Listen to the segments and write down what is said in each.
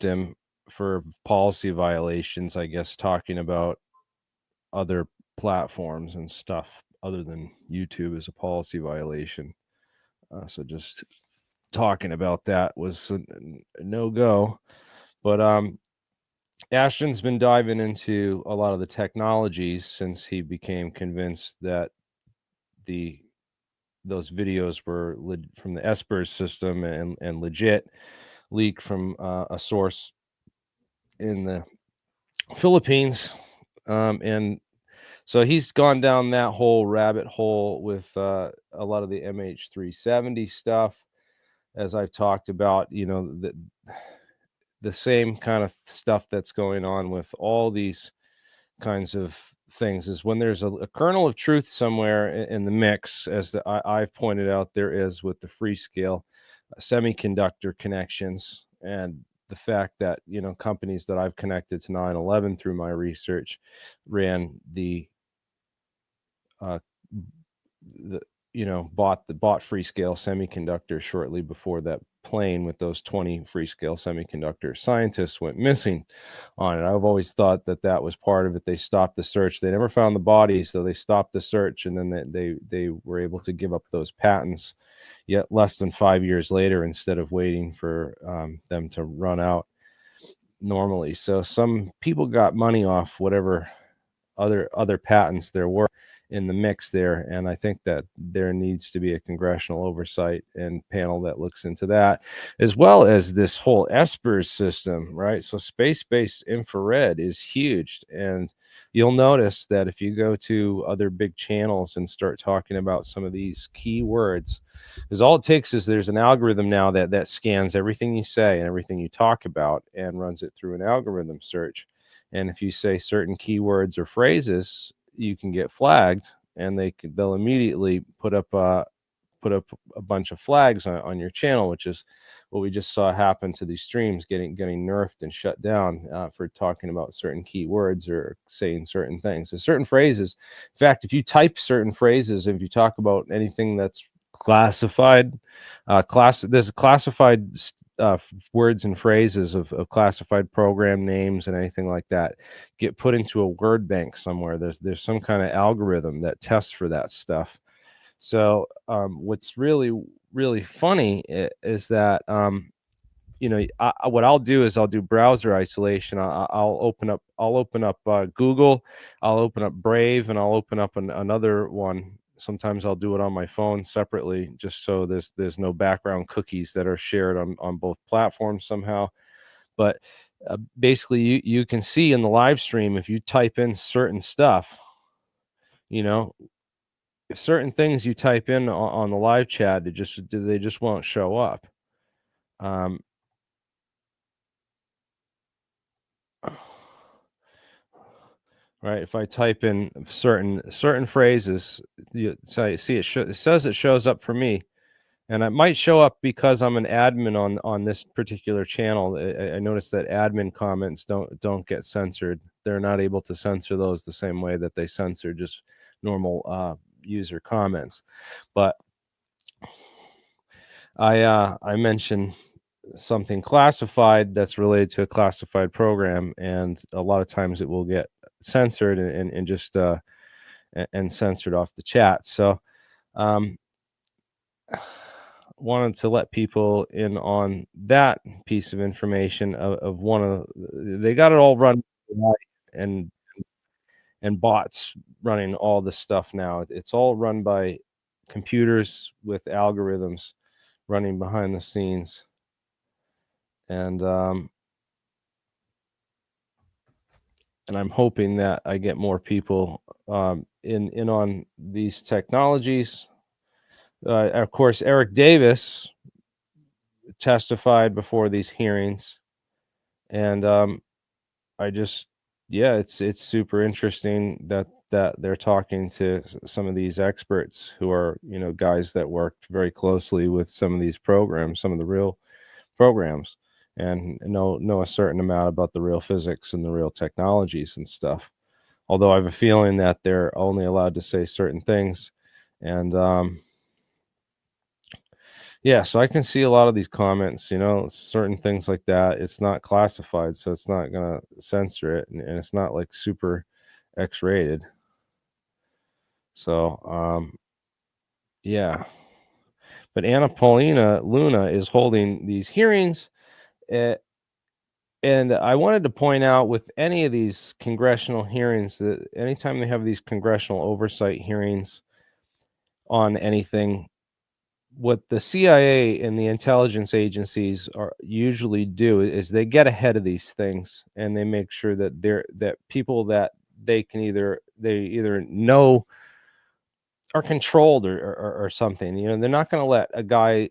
him for policy violations, I guess, talking about other platforms and stuff other than YouTube is a policy violation. So just talking about that was a no-go. But Ashton's been diving into a lot of the technologies since he became convinced that those videos were from the Espers system and legit, leaked from a source in the Philippines. And so he's gone down that whole rabbit hole with a lot of the MH370 stuff, as I've talked about, the same kind of stuff that's going on with all these kinds of things is when there's a kernel of truth somewhere in the mix, as I've pointed out there is with the Freescale semiconductor connections, and the fact that companies that I've connected to 9/11 through my research ran bought Freescale semiconductors shortly before that plane with those 20 Freescale semiconductor scientists went missing on it. I've always thought that was part of it. They stopped the search. They never found the bodies, so they stopped the search, and then they were able to give up those patents yet less than 5 years later, instead of waiting for them to run out normally. So some people got money off whatever other patents there were in the mix there, and I think that there needs to be a congressional oversight and panel that looks into that, as well as this whole Espers system, right? So space-based infrared is huge, and you'll notice that if you go to other big channels and start talking about some of these keywords, because all it takes is there's an algorithm now that scans everything you say and everything you talk about and runs it through an algorithm search. And if you say certain keywords or phrases, you can get flagged, and they'll immediately put up a bunch of flags on your channel, which is what we just saw happen to these streams getting nerfed and shut down for talking about certain keywords or saying certain things. There's certain phrases. In fact, if you type certain phrases, if you talk about anything that's classified, there's classified words and phrases of classified program names and anything like that get put into a word bank somewhere. There's some kind of algorithm that tests for that stuff. So what's really funny is that what I'll do is I'll do browser isolation. I'll open up Google, I'll open up Brave, and I'll open up another one. Sometimes I'll do it on my phone separately, just so there's no background cookies that are shared on both platforms somehow. But basically, you can see in the live stream, if you type in certain stuff, certain things you type in on the live chat, they just won't show up. Right, if I type in certain phrases, you see it says it shows up for me, and it might show up because I'm an admin on this particular channel. I noticed that admin comments don't get censored. They're not able to censor those the same way that they censor just normal user comments. But I mentioned something classified that's related to a classified program, and a lot of times it will get censored and just and censored off the chat. So wanted to let people in on that piece of information of one of they got it all run and bots running all this stuff now. It's all run by computers with algorithms running behind the scenes. And I'm hoping that I get more people in on these technologies. Of course, Eric Davis testified before these hearings, and it's super interesting that they're talking to some of these experts who are guys that worked very closely with some of these programs, some of the real programs, and know a certain amount about the real physics and the real technologies and stuff. Although I have a feeling that they're only allowed to say certain things, and Yeah, so I can see a lot of these comments, certain things like that. It's not classified, so it's not gonna censor it, and it's not like super X-rated. So, yeah. But Anna Paulina Luna is holding these hearings, uh, and I wanted to point out with any of these congressional hearings that anytime they have these congressional oversight hearings on anything, what the CIA and the intelligence agencies are usually do is they get ahead of these things and they make sure that that people that they either know are controlled or something. They're not going to let a guy.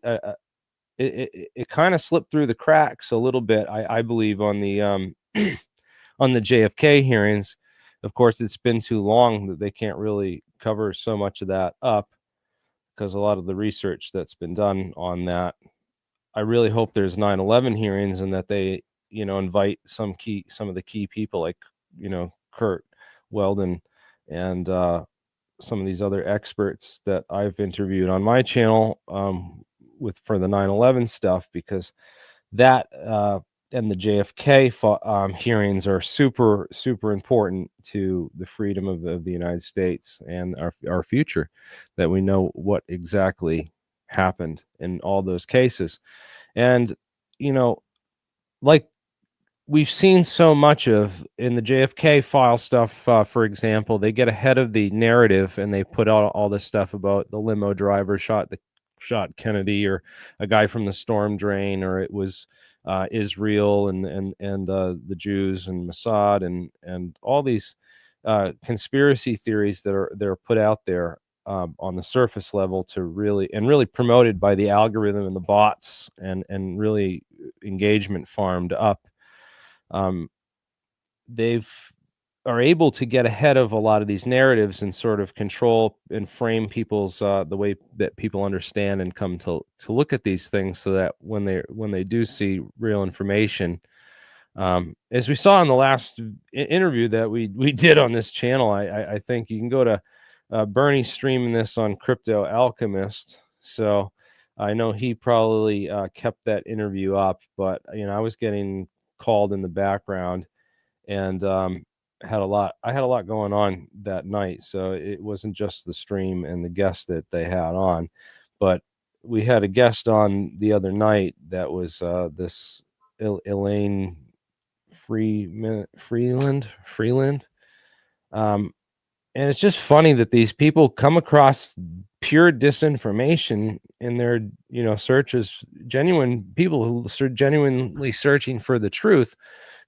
It kind of slipped through the cracks a little bit, I believe, on the on the JFK hearings. Of course, it's been too long that they can't really cover so much of that up because a lot of the research that's been done on that. I really hope there's 9/11 hearings and that they, invite some of the key people like, Kurt Weldon and some of these other experts that I've interviewed on my channel for the 9/11 stuff, because that and the JFK hearings are super, super important to the freedom of the United States and our future, that we know what exactly happened in all those cases. And, like we've seen so much of in the JFK file stuff, for example, they get ahead of the narrative and they put out all this stuff about the limo driver shot Kennedy, or a guy from the storm drain, or it was Israel and the Jews and Mossad and all these conspiracy theories that are put out there on the surface level to really promoted by the algorithm and the bots and really engagement farmed up. um, they've are able to get ahead of a lot of these narratives and sort of control and frame people's the way that people understand and come to look at these things, so that when they do see real information, as we saw in the last interview that we did on this channel. I think you can go to Bernie streaming this on Crypto Alchemist, so I know he probably kept that interview up, but I was getting called in the background, and I had a lot going on that night, so it wasn't just the stream and the guest that they had on, but we had a guest on the other night that was this Elaine Freeland. um, and it's just funny that these people come across pure disinformation in their searches. Genuine people who are genuinely searching for the truth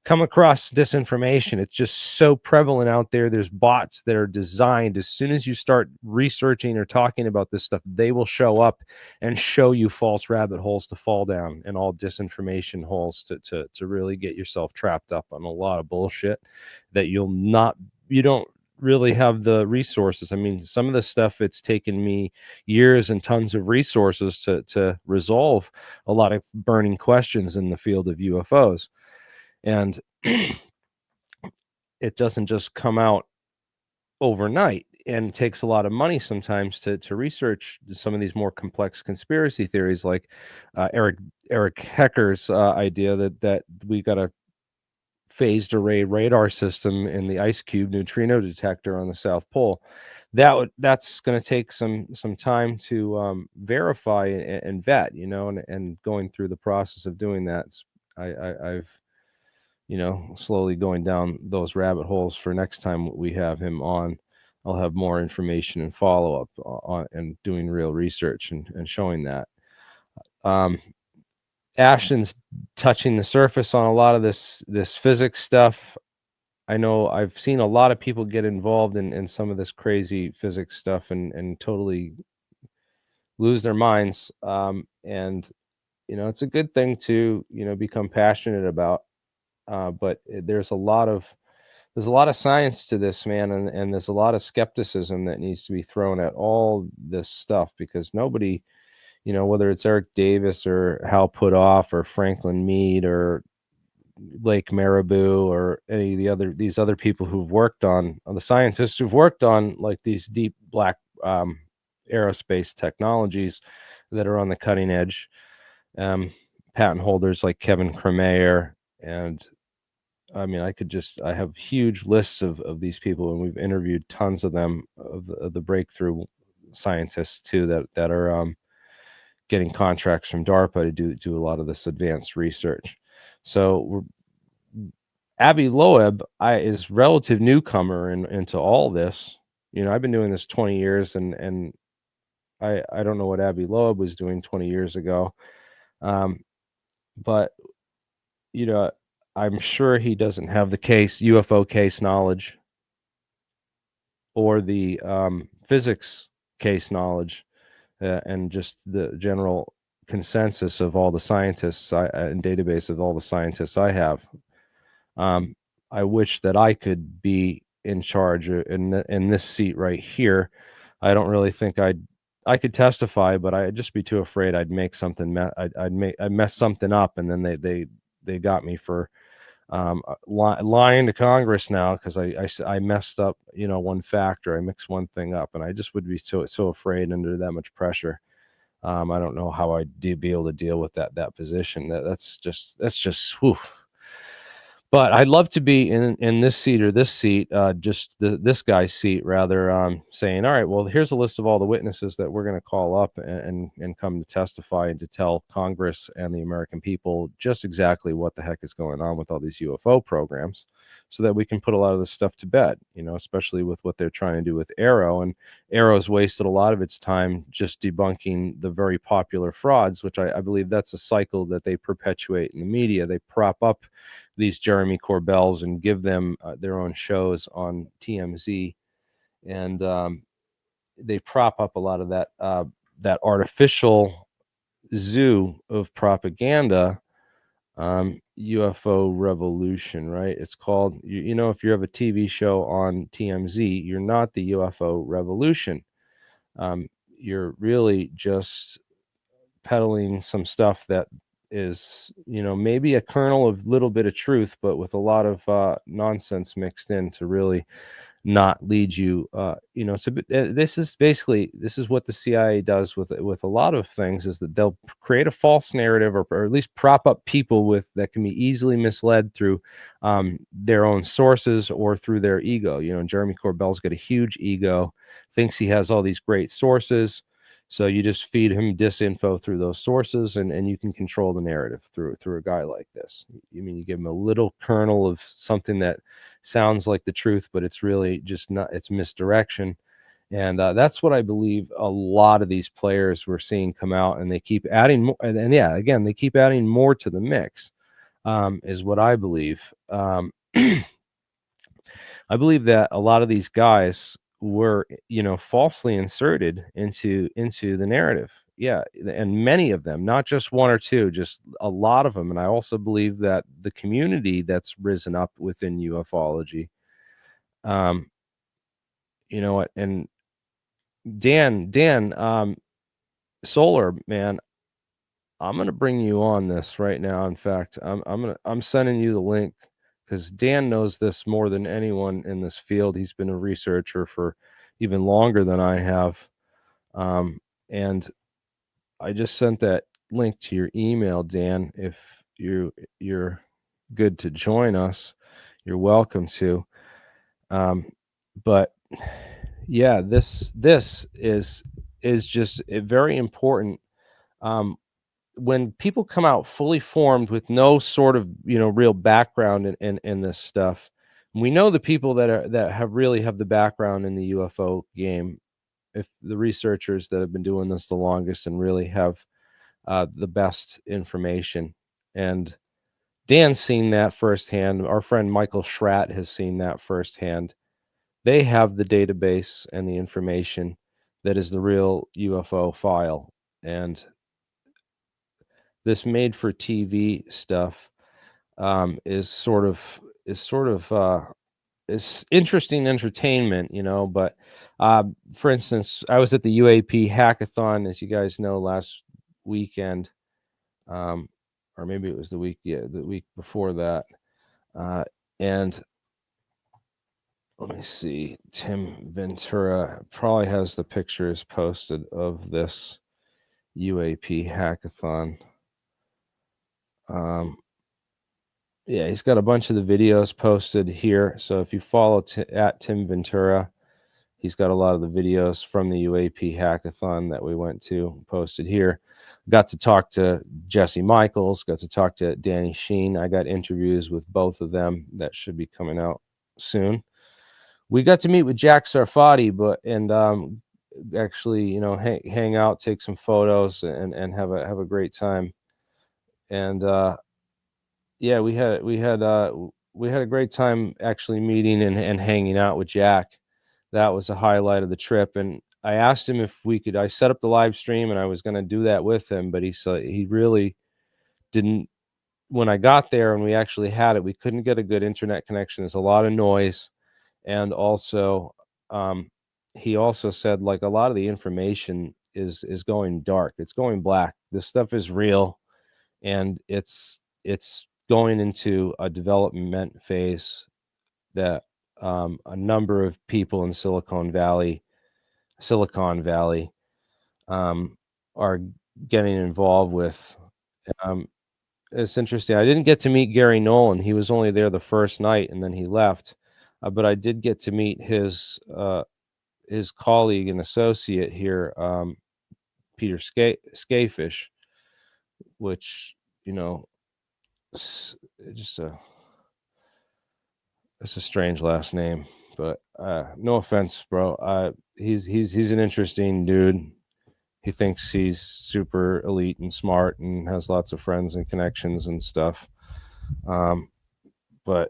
come across disinformation. It's just so prevalent out there. There's bots that are designed, as soon as you start researching or talking about this stuff, they will show up and show you false rabbit holes to fall down, and all disinformation holes to really get yourself trapped up on a lot of bullshit that you don't really have the resources. I mean, some of the stuff, it's taken me years and tons of resources to resolve a lot of burning questions in the field of UFOs. And it doesn't just come out overnight, and it takes a lot of money sometimes to research some of these more complex conspiracy theories, like Eric Hecker's idea that we got a phased array radar system in the ice cube neutrino detector on the South Pole. That's going to take some time to verify and vet, and going through the process of doing that. I've slowly going down those rabbit holes for next time we have him on. I'll have more information and follow up on and doing real research and showing that. Um, Ashton's touching the surface on a lot of this physics stuff. I know I've seen a lot of people get involved in some of this crazy physics stuff and totally lose their minds. And it's a good thing to become passionate about. But there's a lot of science to this, man, and there's a lot of skepticism that needs to be thrown at all this stuff, because nobody, whether it's Eric Davis or Hal Puthoff or Franklin Mead or Lake Marabou or any of these other people who've worked on the scientists who've worked on like these deep black aerospace technologies, that are on the cutting edge, patent holders like Kevin Kremeyer, and I mean, I have huge lists of these people, and we've interviewed tons of them, of the breakthrough scientists too, that are getting contracts from DARPA to do a lot of this advanced research. So Abby Loeb is relative newcomer into all this. I've been doing this 20 years, and I don't know what Abby Loeb was doing 20 years ago, but I'm sure he doesn't have the UFO case knowledge or the physics case knowledge, and just the general consensus of all the scientists and database of all the scientists I have. I wish that I could be in charge in this seat right here. I don't really think I could testify, but I'd just be too afraid I'd make something. I'd mess something up, and then they got me for lying to Congress now because I messed up, one factor. I mixed one thing up, and I just would be so afraid under that much pressure. I don't know how I'd be able to deal with that position. That's just whew. But I'd love to be in this seat or this seat, just this guy's seat, rather, saying, all right, well, here's a list of all the witnesses that we're going to call up and come to testify and to tell Congress and the American people just exactly what the heck is going on with all these UFO programs, so that we can put a lot of this stuff to bed, especially with what they're trying to do with Arrow. And Arrow's wasted a lot of its time just debunking the very popular frauds, which I believe that's a cycle that they perpetuate in the media. They prop up these Jeremy Corbells and give them their own shows on TMZ, and they prop up a lot of that artificial zoo of propaganda. UFO revolution, right? It's called. If you have a TV show on TMZ, you're not the UFO revolution. You're really just peddling some stuff that is, maybe a kernel of little bit of truth, but with a lot of nonsense mixed in to really not lead you. So this is what the CIA does with a lot of things, is that they'll create a false narrative, or at least prop up people that can be easily misled through their own sources or through their ego. Jeremy Corbell's got a huge ego, thinks he has all these great sources. So you just feed him disinfo through those sources, and you can control the narrative through a guy like this. You give him a little kernel of something that sounds like the truth, but it's really just not. It's misdirection, and that's what I believe a lot of these players we're seeing come out, and they keep adding more. And yeah, again, they keep adding more to the mix, is what I believe. I believe that a lot of these guys were, falsely inserted into the narrative. Yeah, and many of them, not just one or two, just a lot of them. And I also believe that the community that's risen up within ufology, and Dan, Solar man, I'm gonna bring you on this right now. In fact, I'm sending you the link, because Dan knows this more than anyone in this field. He's been a researcher for even longer than I have, and I just sent that link to your email, Dan. If you're good to join us, you're welcome to. But yeah, this is just very important. When people come out fully formed with no sort of real background in this stuff, we know the people that have the background in the UFO game, if the researchers that have been doing this the longest and really have the best information. And Dan's seen that firsthand. Our friend Michael Schratt has seen that firsthand. They have the database and the information that is the real UFO file. And this made for TV stuff is sort of is interesting entertainment, but for instance, I was at the UAP hackathon, as you guys know, last weekend, or maybe it was the week before that, and let me see, Tim Ventura probably has the pictures posted of this UAP hackathon. Yeah, he's got a bunch of the videos posted here. So if you follow at Tim Ventura, he's got a lot of the videos from the UAP hackathon that we went to posted here. Got to talk to Jesse Michaels, got to talk to Danny Sheen. I got interviews with both of them that should be coming out soon. We got to meet with Jack Sarfati, and actually, you know, hang out, take some photos, and have a great time. And yeah, we had a great time actually meeting and hanging out with Jack. That was a highlight of the trip. And I asked him if we could. I set up the live stream, and I was going to do that with him, but he said he really didn't. When I got there and we actually had it, we couldn't get a good internet connection. There's a lot of noise, and also he also said, like, a lot of the information is going dark. It's going black. This stuff is real, and it's going into a development phase that a number of people in Silicon Valley are getting involved with. It's interesting. I didn't get to meet Gary Nolan. He was only there the first night, and then he left. But I did get to meet his colleague and associate here, Peter Skafish, which, you know, it's a strange last name. But no offense, bro. He's an interesting dude. He thinks he's super elite and smart and has lots of friends and connections and stuff. But,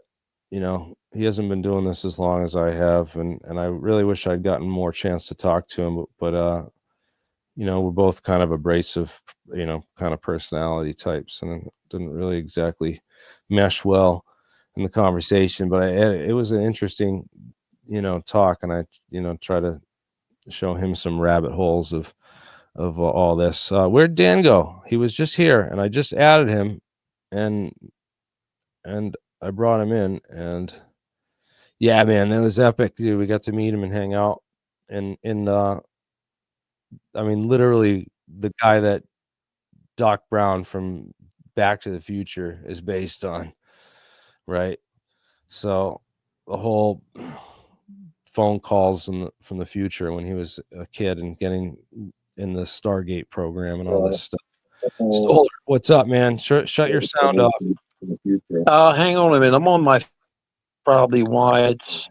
you know, he hasn't been doing this as long as I have, and I really wish I'd gotten more chance to talk to him. But you know, we're both kind of abrasive, you know, kind of personality types, and it didn't really exactly mesh well in the conversation. But it was an interesting, you know, talk, and I, you know, try to show him some rabbit holes of all this. Where'd Dan go? He was just here, and I just added him, and I brought him in, and yeah, man, that was epic, dude. We got to meet him and hang out, and I mean, literally, the guy that Doc Brown from Back to the Future is based on, right? So the whole phone calls from the future when he was a kid and getting in the Stargate program and all this stuff. Stoller, what's up, man? Shut your sound off. Hang on a minute. I'm on my probably why it's.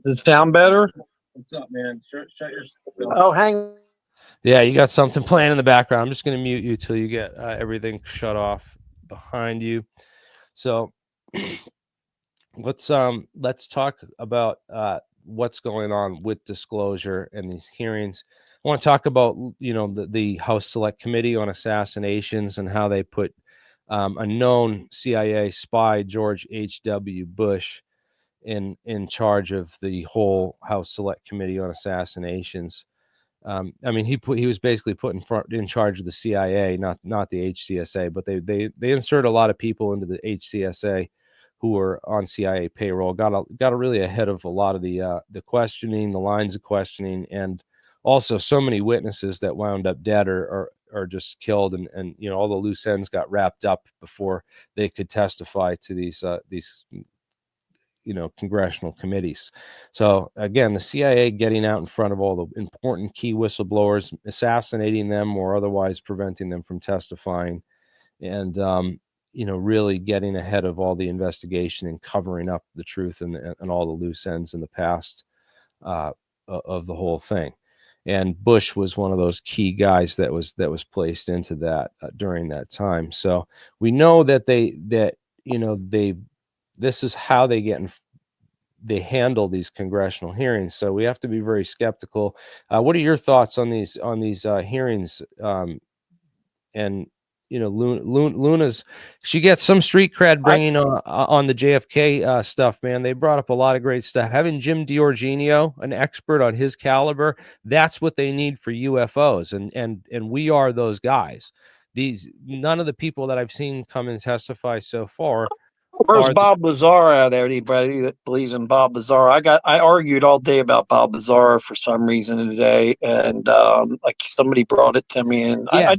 Does it sound better? What's up, man? Shut your. Oh, hang. Yeah, you got something playing in the background. I'm just going to mute you till you get everything shut off behind you. So let's talk about what's going on with disclosure and these hearings. I want to talk about, you know, the House Select Committee on Assassinations and how they put a known CIA spy, George H.W. Bush, in charge of the whole House Select Committee on Assassinations. I mean, he was basically put in charge of the CIA, not the HCSA, but they insert a lot of people into the HCSA who were on CIA payroll. Got really ahead of a lot of the questioning, the lines of questioning, and also so many witnesses that wound up dead or just killed, and you know, all the loose ends got wrapped up before they could testify to these you know, congressional committees. So again, the CIA getting out in front of all the important key whistleblowers, assassinating them or otherwise preventing them from testifying, and you know, really getting ahead of all the investigation and covering up the truth and all the loose ends in the past of the whole thing. And Bush was one of those key guys that was placed into that during that time. So we know that this is how they handle these congressional hearings. So we have to be very skeptical. What are your thoughts on these hearings? And you know, Luna's, she gets some street cred bringing on the JFK stuff, man. They brought up a lot of great stuff. Having Jim DiOrginio, an expert on his caliber, that's what they need for UFOs, and we are those guys. None of the people that I've seen come and testify so far Where's Bob Lazar at? Anybody that believes in Bob Lazar? I argued all day about Bob Lazar for some reason today, and like somebody brought it to me, and Yeah.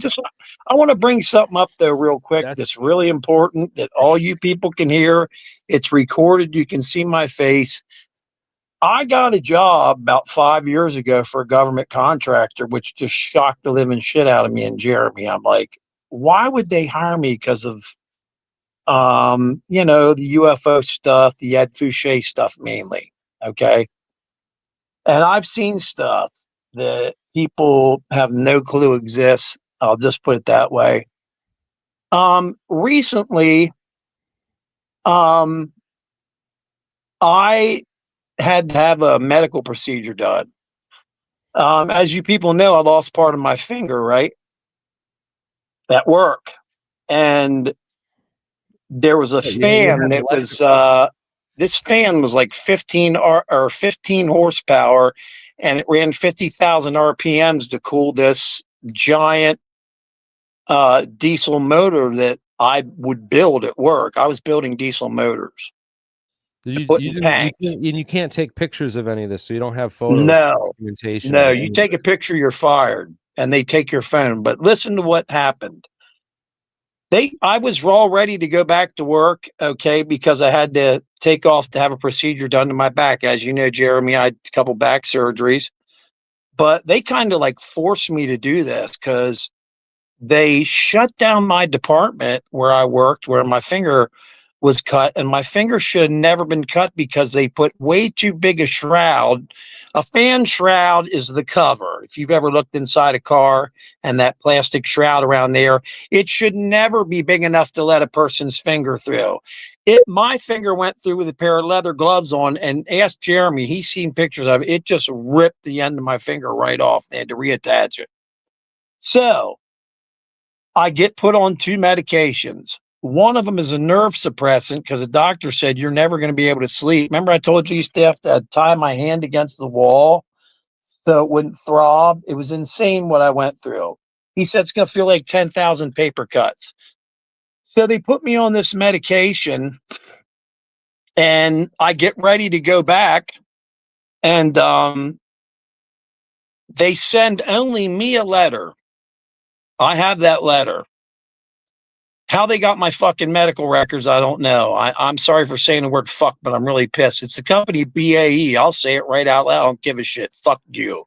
I want to bring something up though real quick that's really important that all you people can hear. It's recorded. You can see my face. I got a job about 5 years ago for a government contractor, which just shocked the living shit out of me and Jeremy. I'm like, why would they hire me? Because of the UFO stuff, the Ed Fouché stuff mainly. Okay. And I've seen stuff that people have no clue exists. I'll just put it that way. Recently, I had to have a medical procedure done. As you people know, I lost part of my finger, right? At work. And there was a fan that was this fan was like 15 horsepower, and it ran 50,000 RPMs to cool this giant diesel motor that I would build at work. I was building diesel motors. You can't take pictures of any of this, so you don't have photos. No, you take a picture, you're fired, and they take your phone. But listen to what happened. I was all ready to go back to work, okay, because I had to take off to have a procedure done to my back. As you know, Jeremy, I had a couple back surgeries, but they kind of like forced me to do this because they shut down my department where I worked, where my finger was cut, and my finger should have never been cut because they put way too big a shroud. A fan shroud is the cover. If you've ever looked inside a car and that plastic shroud around there, it should never be big enough to let a person's finger through. My finger went through with a pair of leather gloves on, and ask Jeremy, he's seen pictures of it. It just ripped the end of my finger right off. They had to reattach it. So I get put on 2 medications. One of them is a nerve suppressant because the doctor said you're never going to be able to sleep. Remember I told you used to have to tie my hand against the wall so it wouldn't throb? It was insane what I went through. He said it's going to feel like 10,000 paper cuts. So they put me on this medication, and I get ready to go back, and they send only me a letter. I have that letter. How they got my fucking medical records, I don't know. I'm sorry for saying the word fuck, but I'm really pissed. It's the company BAE. I'll say it right out loud. I don't give a shit. Fuck you.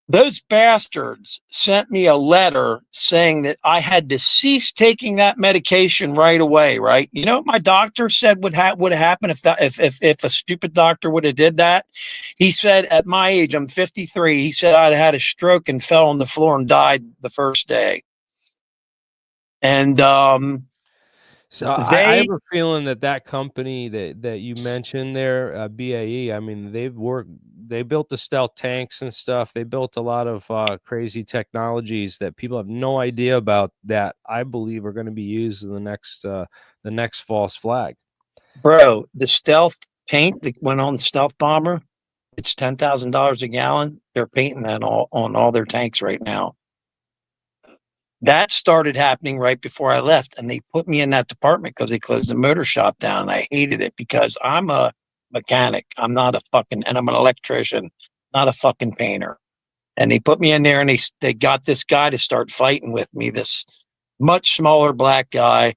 Those bastards sent me a letter saying that I had to cease taking that medication right away, right? You know what my doctor said would have happened if a stupid doctor would have did that? He said, at my age, I'm 53, he said I'd had a stroke and fell on the floor and died the first day. And so I have a feeling that company that you mentioned there, BAE, I mean, they built the stealth tanks and stuff. They built a lot of crazy technologies that people have no idea about that I believe are going to be used in the next false flag. Bro, the stealth paint that went on the stealth bomber, it's $10,000 a gallon. They're painting that on all their tanks right now. That started happening right before I left, and they put me in that department because they closed the motor shop down. I hated it because I'm a mechanic. I'm not and I'm an electrician, not a fucking painter. And they put me in there, and they got this guy to start fighting with me, this much smaller black guy.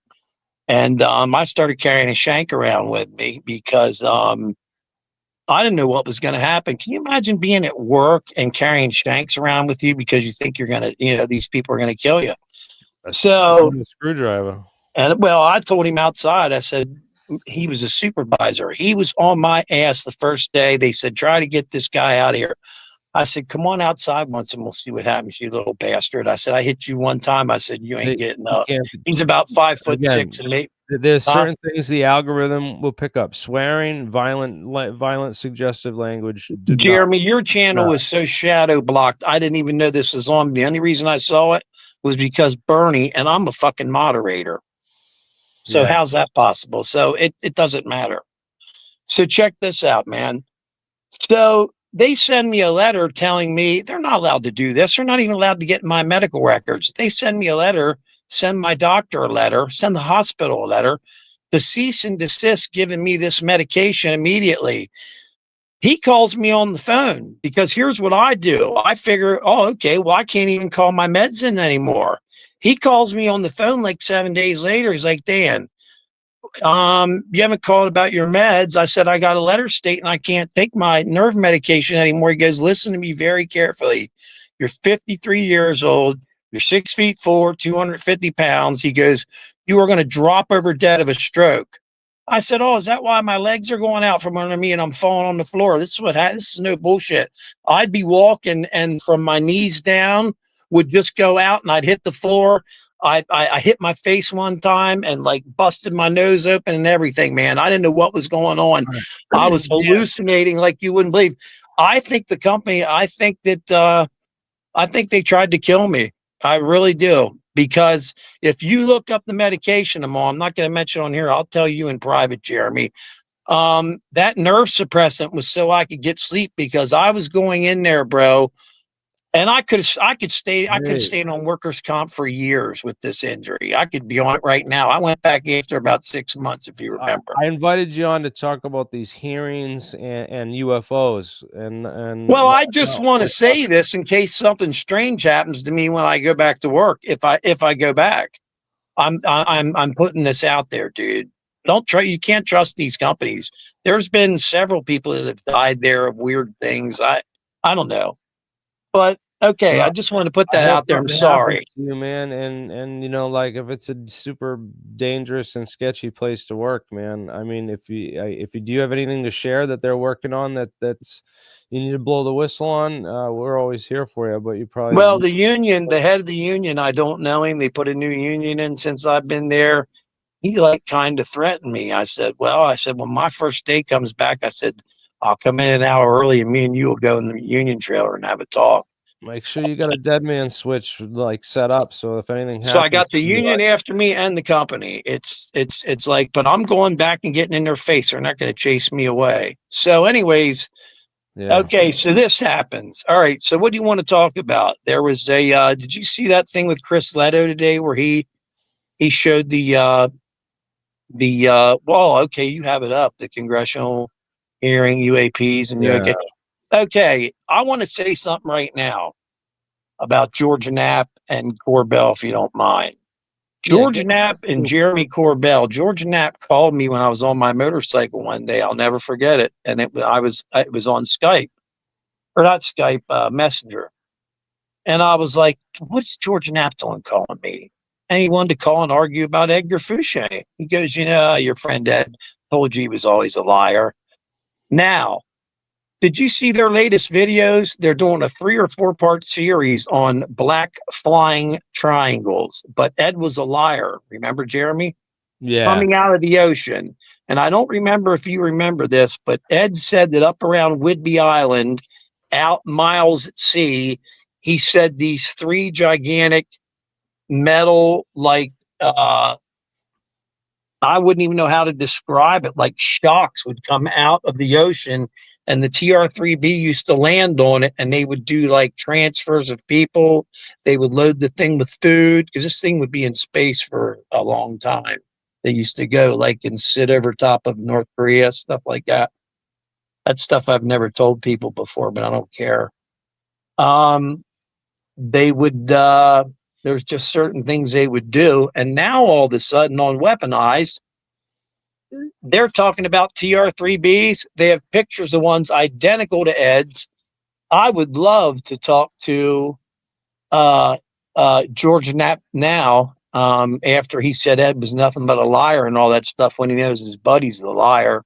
And I started carrying a shank around with me because I didn't know what was going to happen. Can you imagine being at work and carrying shanks around with you because you think you're going to, these people are going to kill you? So a screwdriver. And well, I told him outside, I said, he was a supervisor. He was on my ass the first day. They said, try to get this guy out of here. I said, come on outside once and we'll see what happens, you little bastard. I said, I hit you one time. I said, you ain't getting up. He's about 5'6" and maybe. There's certain things the algorithm will pick up: swearing, violent, suggestive language. Jeremy, your channel was so shadow blocked. I didn't even know this was on. The only reason I saw it was because Bernie, and I'm a fucking moderator. So how's that possible? So it doesn't matter. So check this out, man. So they send me a letter telling me they're not allowed to do this. They're not even allowed to get my medical records. They send me a letter, send my doctor a letter, send the hospital a letter to cease and desist giving me this medication immediately. He calls me on the phone because here's what I do. I figure, oh, okay, well, I can't even call my meds in anymore. He calls me on the phone like 7 days later. He's like, Dan, you haven't called about your meds. I said, I got a letter stating I can't take my nerve medication anymore. He goes, listen to me very carefully. You're 53 years old. You're 6'4", 250 pounds. He goes, you are going to drop over dead of a stroke. I said, oh, is that why my legs are going out from under me and I'm falling on the floor? This is no bullshit. I'd be walking and from my knees down would just go out and I'd hit the floor. I hit my face one time and like busted my nose open and everything, man. I didn't know what was going on. I was hallucinating like you wouldn't believe. I think the company, I think they tried to kill me. I really do. Because if you look up the medication I'm on, I'm not going to mention on here, I'll tell you in private, Jeremy. That nerve suppressant was so I could get sleep because I was going in there, bro. And I could stay on workers' comp for years with this injury. I could be on it right now. I went back after about 6 months, if you remember. I invited you on to talk about these hearings and UFOs and well, I just want to say this in case something strange happens to me when I go back to work. If I go back, I'm putting this out there, dude. You can't trust these companies. There's been several people that have died there of weird things. I don't know. But okay, well, I just wanted to put that out there. I'm sorry, you, man. And you know, like if it's a super dangerous and sketchy place to work, man. I mean, if you do you have anything to share that they're working on that's you need to blow the whistle on, we're always here for you. But you probably the head of the union, I don't know him. They put a new union in since I've been there. He like kind of threatened me. I said, when my first day comes back, I said, I'll come in an hour early and me and you will go in the union trailer and have a talk. Make sure you got a dead man switch like set up so if anything happens. So I got the union after me and the company. It's like, but I'm going back and getting in their face. They're not going to chase me away. So anyways, yeah. Okay, so this happens. All right. So what do you want to talk about? There was did you see that thing with Chris Leto today where he showed okay, you have it up, the Congressional Hearing, UAPs and UAP. Okay, I want to say something right now about George Knapp and Corbell, if you don't mind. George Knapp and Jeremy Corbell. George Knapp called me when I was on my motorcycle one day. I'll never forget it. And it was on Skype, or not Skype, Messenger. And I was like, what's George Knapp doing calling me? And he wanted to call and argue about Edgar Fouché. He goes, your friend Ed told you he was always a liar. Now, did you see their latest videos? They're doing a 3 or 4 part series on black flying triangles. But Ed was a liar. Remember, Jeremy? Yeah. Coming out of the ocean. And I don't remember if you remember this, but Ed said that up around Whidbey Island, out miles at sea, he said these 3 gigantic metal, like, I wouldn't even know how to describe it, like shocks would come out of the ocean. And the TR-3B used to land on it, and they would do like transfers of people. They would load the thing with food because this thing would be in space for a long time. They used to go like and sit over top of North Korea, stuff like that. That's stuff I've never told people before, but I don't care. They would, there's just certain things they would do. And now all of a sudden on Weaponized, they're talking about TR-3Bs. They have pictures of ones identical to Ed's. I would love to talk to George Knapp now, after he said Ed was nothing but a liar and all that stuff when he knows his buddy's the liar.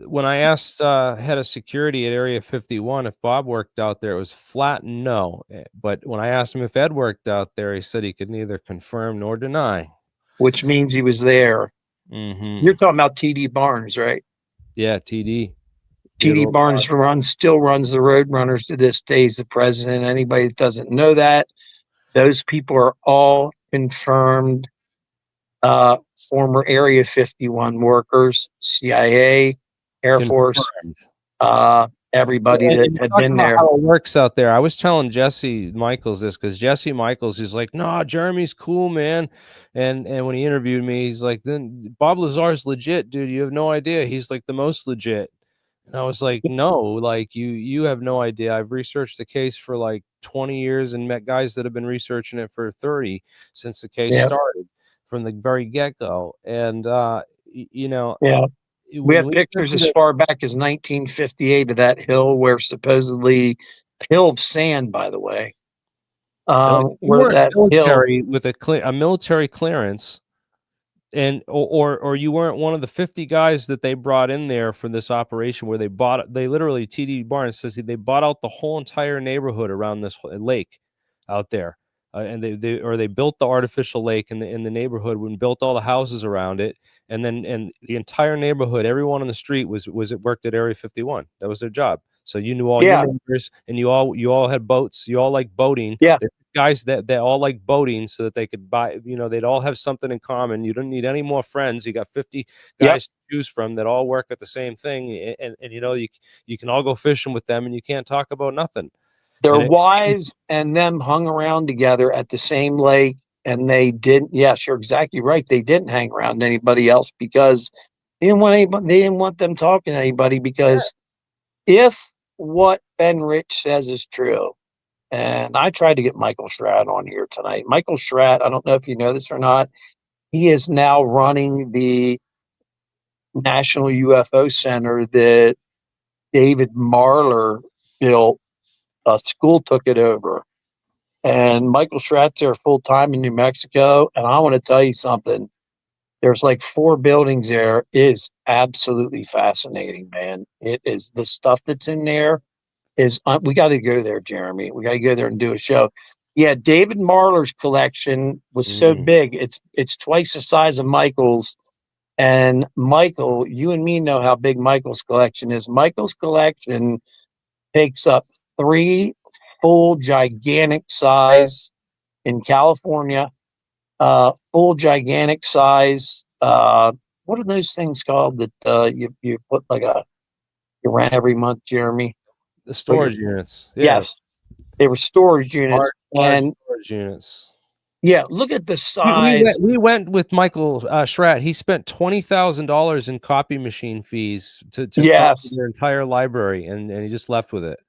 When I asked head of security at Area 51 if Bob worked out there, it was flat no. But when I asked him if Ed worked out there, he said he could neither confirm nor deny. Which means he was there. Mm-hmm. You're talking about TD Barnes, right? Yeah, TD. TD Barnes still runs the Roadrunners to this day. He's the president. Anybody that doesn't know that, those people are all confirmed former Area 51 workers, CIA, Air Force, everybody that had been there. How it works out there. I was telling Jesse Michaels this because Jesse Michaels is like, "No, Jeremy's cool, man." And when he interviewed me, he's like, "Then Bob Lazar's legit, dude. You have no idea. He's like the most legit." And I was like, "No, like you have no idea. I've researched the case for like 20 years and met guys that have been researching it for 30 since the case started from the very get-go." And you know, we have pictures as far back as 1958 of that hill where supposedly hill of sand, by the way. Where that military hill with a military clearance, and or you weren't one of the 50 guys that they brought in there for this operation where they literally, TD Barnes says they bought out the whole entire neighborhood around this lake out there, and they built the artificial lake in the neighborhood and built all the houses around it, and the entire neighborhood, everyone on the street was worked at Area 51. That was their job. So you knew all your neighbors, and you all had boats. You all like boating. Guys that all like boating so that they could buy, they'd all have something in common. You don't need any more friends. You got 50 guys to choose from that all work at the same thing, and you can all go fishing with them, and you can't talk about nothing. Their wives and them hung around together at the same lake, and they didn't. Yes, you're exactly right. They didn't hang around anybody else because they didn't want anybody. They didn't want them talking to anybody because if what Ben Rich says is true, and I tried to get Michael Schratt on here tonight. Michael Schratt, I don't know if you know this or not, he is now running the National UFO Center that David Marler built. A school took it over. And Michael Schratt's there full time in New Mexico. And I want to tell you something. There's like 4 buildings there. It is absolutely fascinating, man. It is the stuff that's in there. We got to go there, Jeremy. We got to go there and do a show. Yeah, David Marler's collection was so big. It's twice the size of Michael's. And Michael, you and me know how big Michael's collection is. Michael's collection takes up 3 full gigantic size in California. Full gigantic size. What are those things called that you put you rent every month, Jeremy? The storage units. Yes, they were storage units. Large storage units. Yeah, look at the size. We went with Michael Schratt. He spent $20,000 in copy machine fees to copy their entire library, and he just left with it.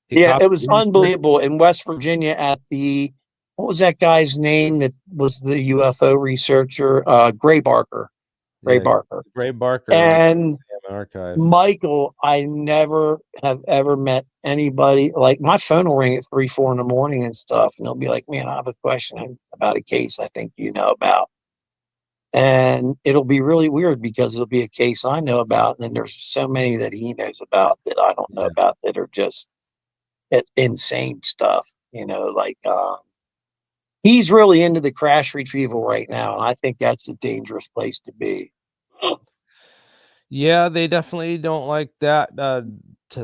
It was unbelievable. In West Virginia at what was that guy's name that was the UFO researcher? Gray Barker. Gray Barker. And Michael, I never have ever met anybody. Like, my phone will ring at 3, 4 in the morning and stuff, and they'll be like, "Man, I have a question about a case I think you know about." And it'll be really weird because it'll be a case I know about, and then there's so many that he knows about that I don't know about that are just insane stuff. He's really into the crash retrieval right now, and I think that's a dangerous place to be. Yeah, they definitely don't like that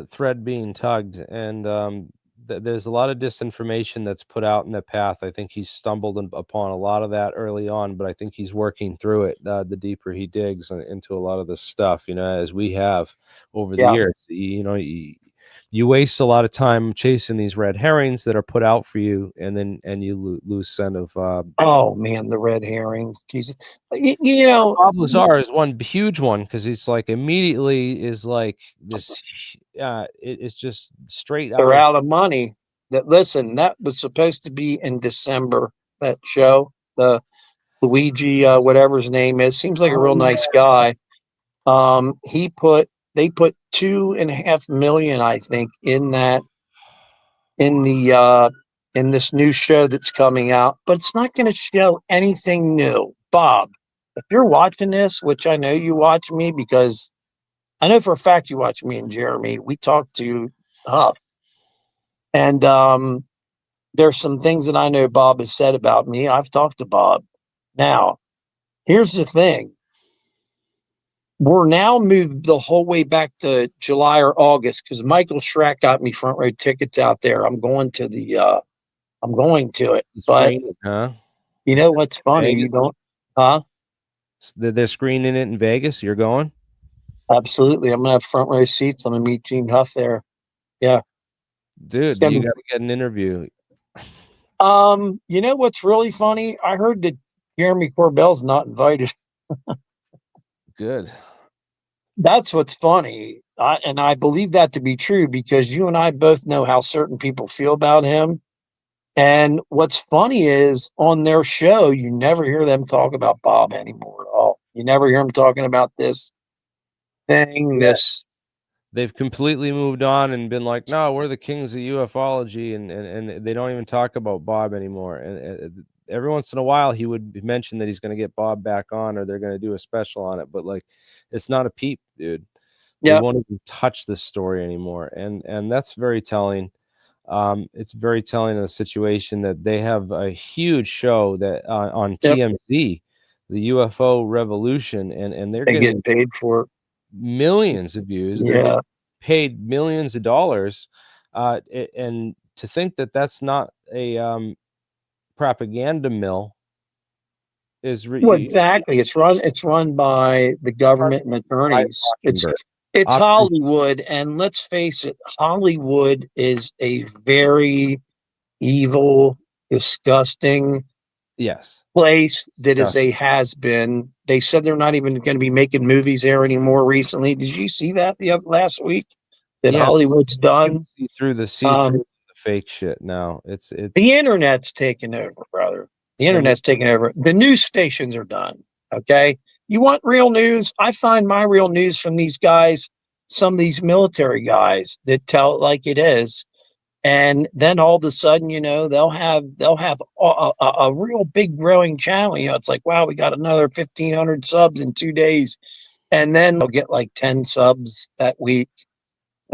thread being tugged, and there's a lot of disinformation that's put out in the path. I think he's stumbled upon a lot of that early on, but I think he's working through it the deeper he digs into a lot of this stuff, as we have over the years. You waste a lot of time chasing these red herrings that are put out for you, and you lose scent of. Oh man, the red herrings! Jesus, Bob Lazar is one huge one because it's like immediately is like this. It's just straight. They're out of money. That was supposed to be in December. That show, the Luigi, whatever his name is, seems like a real nice guy. They put $2.5 million, I think, in this new show that's coming out, but it's not going to show anything new. Bob, if you're watching this, which I know you watch me because I know for a fact you watch me and Jeremy, we talk to Huff, and there's some things that I know Bob has said about me. I've talked to Bob. Now, here's the thing. We're now moved the whole way back to July or August because Michael Schratt got me front row tickets out there. I'm going to it. But you know what's funny? You don't, huh? They're screening it in Vegas. You're going? Absolutely. I'm gonna have front row seats. I'm gonna meet Gene Huff there. Yeah. Dude, you got to get an interview. You know what's really funny? I heard that Jeremy Corbell's not invited. Good. That's what's funny. And I believe that to be true because you and I both know how certain people feel about him. And what's funny is on their show, you never hear them talk about Bob anymore at all. You never hear them talking about this thing, Yeah. this. They've completely moved on and been like, no, we're the kings of ufology, and they don't even talk about Bob anymore. And every once in a while, he would mention that he's going to get Bob back on, or they're going to do a special on it. But like, it's not a peep, dude. They Yeah. won't even touch this story anymore, and that's very telling. It's very telling of the situation that they have a huge show that on Yep. TMZ, the UFO Revolution, and they're They getting get paid for it. millions of views. They're Yeah. getting paid millions of dollars, and to think that that's not a propaganda mill is Well, exactly. It's run by the government and attorneys. It's Hollywood, and let's face it, Hollywood is a very evil, disgusting yes place that is a has been. They said they're not even going to be making movies there anymore recently. Did you see that last week? That Hollywood's done through the fake shit now. It's the internet's taken over, brother. The internet's taken over. The news stations are done. Okay. You want real news? I find my real news from these guys, some of these military guys that tell it like it is. And then all of a sudden, you know, they'll have a real big growing channel. You know, it's like, wow, we got another 1,500 subs in 2 days. And then they'll get like 10 subs that week.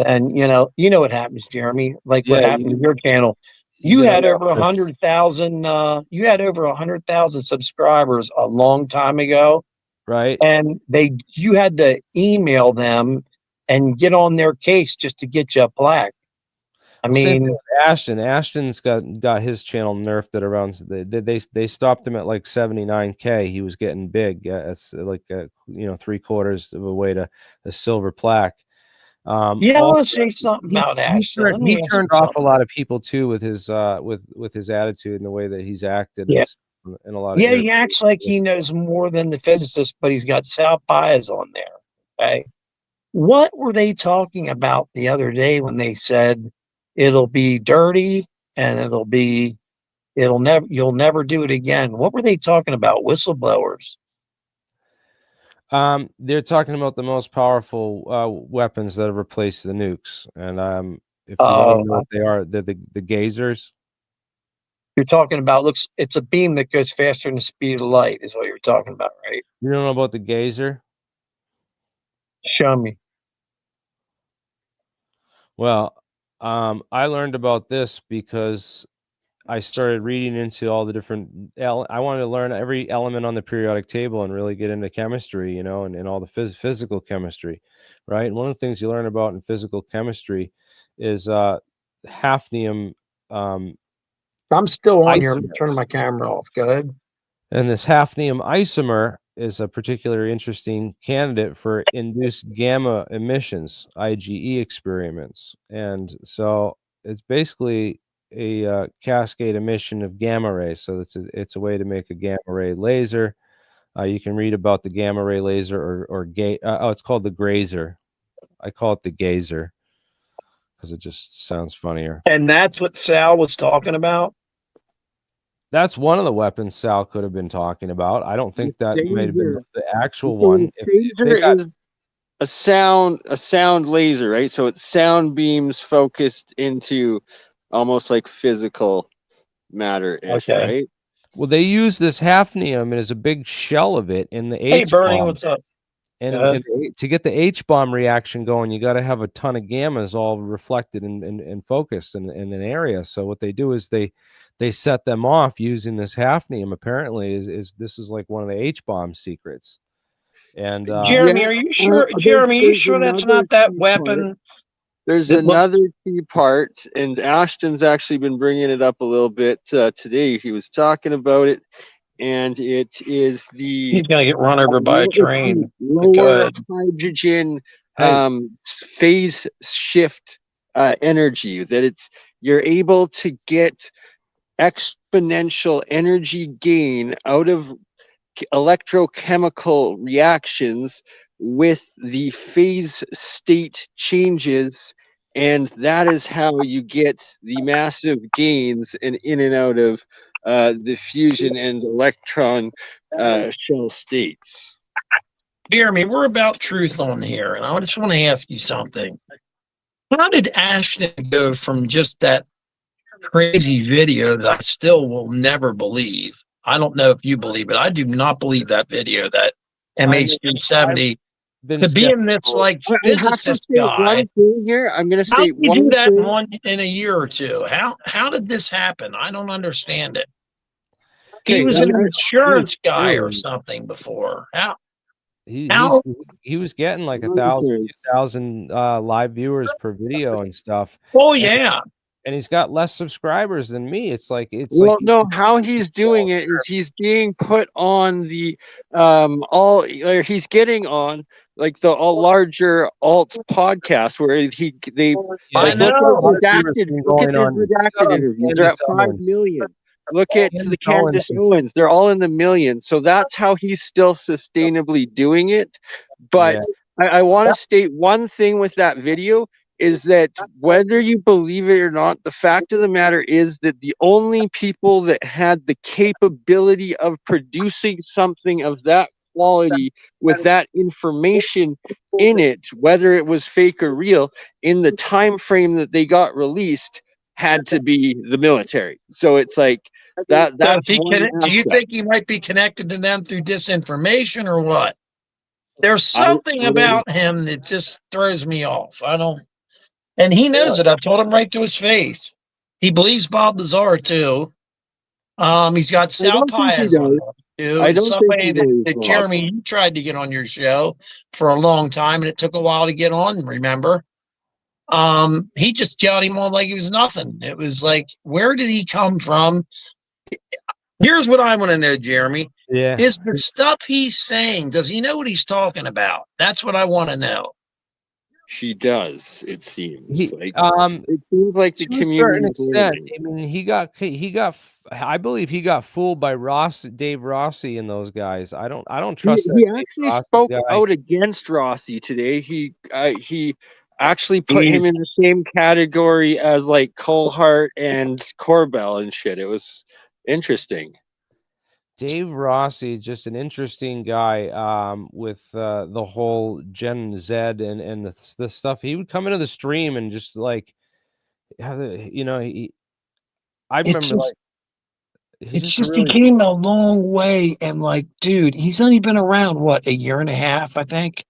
And you know what happens, Jeremy, like what happened to your channel. You had over 100,000 you had over 100,000 subscribers a long time ago, right? And you had to email them and get on their case just to get you a plaque. I mean, Ashton's got his channel nerfed at around. They stopped him at like 79K. He was getting big. It's like three-quarters of a way to a silver plaque. I want to say something about Ashton. He turned off a lot of people too with his attitude and the way that he's acted. Yeah. In a lot of he acts like he knows more than the physicist, but he's got South Bias on there. Okay. What were they talking about the other day when they said it'll be dirty and you'll never do it again? What were they talking about? Whistleblowers. They're talking about the most powerful weapons that have replaced the nukes, and if you want to know what they are, they're the gazers. You're talking about it's a beam that goes faster than the speed of light, is what you're talking about, right? You don't know about the gazer? Show me. Well, I learned about this because I started reading into all the different. I wanted to learn every element on the periodic table and really get into chemistry, and all the physical chemistry, right? And one of the things you learn about in physical chemistry is hafnium. I'm still on here. I'm turning my camera off. Go ahead. And this hafnium isomer is a particularly interesting candidate for induced gamma emissions, IgE experiments. And so it's basically a cascade emission of gamma rays. So it's a way to make a gamma ray laser. You can read about the gamma ray laser or it's called the grazer. I call it the gazer because it just sounds funnier. And that's what Sal was talking about. That's one of the weapons Sal could have been talking about. I don't think that might have been the actual one. Is a sound laser, right? So it's sound beams focused into almost like physical matter-ish, right? Well, they use this hafnium, and there's a big shell of it in the H-bomb. Hey, Bernie, what's up? And to get the H-bomb reaction going, you got to have a ton of gammas all reflected and focused in an area. So what they do is they set them off using this hafnium. Apparently, this is like one of the H-bomb secrets. And Jeremy, are you sure? Jeremy, are you sure that's not that weapon? There's another key part, and Ashton's actually been bringing it up a little bit today. He was talking about it, and it is he's gonna get run over by a train. Lower hydrogen phase shift energy, that you're able to get exponential energy gain out of electrochemical reactions with the phase state changes, and that is how you get the massive gains in and out of the fusion and electron shell states. Jeremy, we're about truth on here, and I just want to ask you something. How did Ashton go from just that crazy video that I still will never believe? I don't know if you believe it. I do not believe that video, that MH370, to being this like physicist guy. I'm going to How state did you do one that thing. in a year or two? How did this happen? I don't understand it. He Okay, was an insurance guy or something before. He was getting like 1,000 live viewers per video and stuff. Oh yeah. And he's got less subscribers than me. It's like how he's doing it is he's being put on the he's getting on like the larger alt podcast where they I know. look at his redacted interviews. They're at 5 million. Look at the Candace Owens. They're all in the millions. So that's how he's still sustainably doing it. But I want to state one thing with that video is that whether you believe it or not, the fact of the matter is that the only people that had the capability of producing something of that quality with that information in it, whether it was fake or real, in the time frame that they got released, had to be the military. So it's like that. Do you think he might be connected to them through disinformation or what? There's something about him that just throws me off. I don't. And he knows it. I've told him right to his face. He believes Bob Lazar too. He's got Sal Paez on too. I don't somebody that Jeremy, you tried to get on your show for a long time, and it took a while to get on. Remember? He just got him on like he was nothing. It was like, where did he come from? Here's what I want to know, Jeremy. Yeah. Is the stuff he's saying, does he know what he's talking about? That's what I want to know. She does. It seems it seems like the community. Extent, I mean, he got. I believe he got fooled by Dave Rossi, and those guys. I don't trust. He actually spoke out against Rossi today. He actually put him in the same category as like Colhart and Corbell and shit. It was interesting. Dave Rossi, just an interesting guy with the whole Gen Z and the stuff. He would come into the stream and just like, I remember he came a long way, and like, dude, he's only been around what, a year and a half, I think.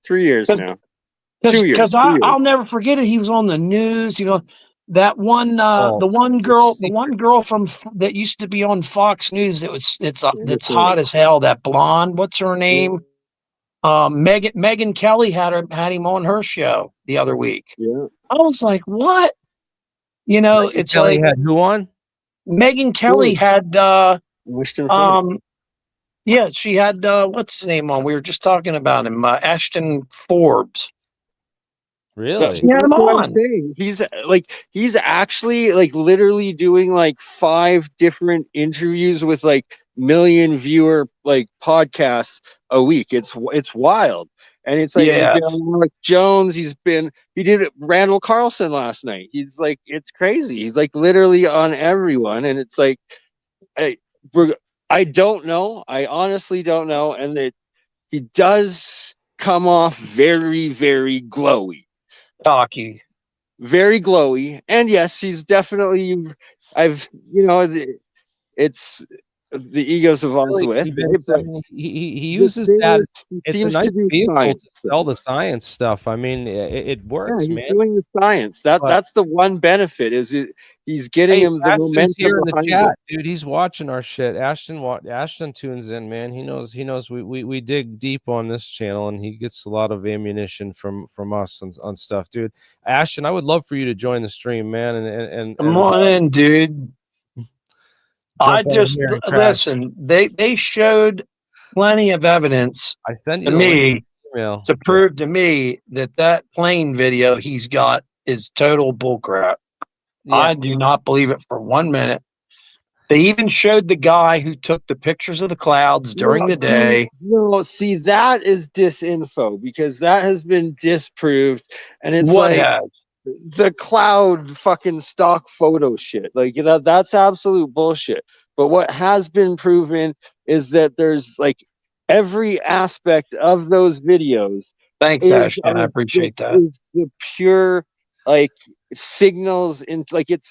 3 years now. Because I'll never forget it. He was on the news. That one, the one girl from that used to be on Fox News. That's hot as hell. That blonde. What's her name? Megan Kelly had him on her show the other week. Yeah. I was like, what? It's Kelly like had who on? Megan Kelly had yeah, she had what's his name on? We were just talking about him, Ashton Forbes. Really? Yeah, I'm on. He's actually like literally doing like 5 different interviews with like million viewer like podcasts a week. It's wild. And it's like, like Jones, he did Randall Carlson last night. He's like, it's crazy. He's like literally on everyone. And it's like, I don't know. I honestly don't know. And he does come off very, very glowy. Talky. Very glowy. And yes, he's definitely, it's the ego's evolved with. He uses that. It's a nice vehicle to sell the science stuff. I mean, it works, he's man. Doing the science. That's the one benefit is he's getting him the momentum here in the chat, it. dude. He's watching our shit. Ashton tunes in, man. He knows we dig deep on this channel, and he gets a lot of ammunition from us on stuff, dude. Ashton, I would love for you to join the stream, man. And come on in, dude. I just listen. They showed plenty of evidence I sent to me to prove to me that plane video he's got is total bullcrap. Yeah. I do not believe it for 1 minute. They even showed the guy who took the pictures of the clouds during the day. No, see, that is disinfo because that has been disproved. And it's What like has? the cloud fucking stock photo shit. Like, you know, that's absolute bullshit. But what has been proven is that there's like every aspect of those videos Thanks, is Ashton. I appreciate that. is the pure like signals in like it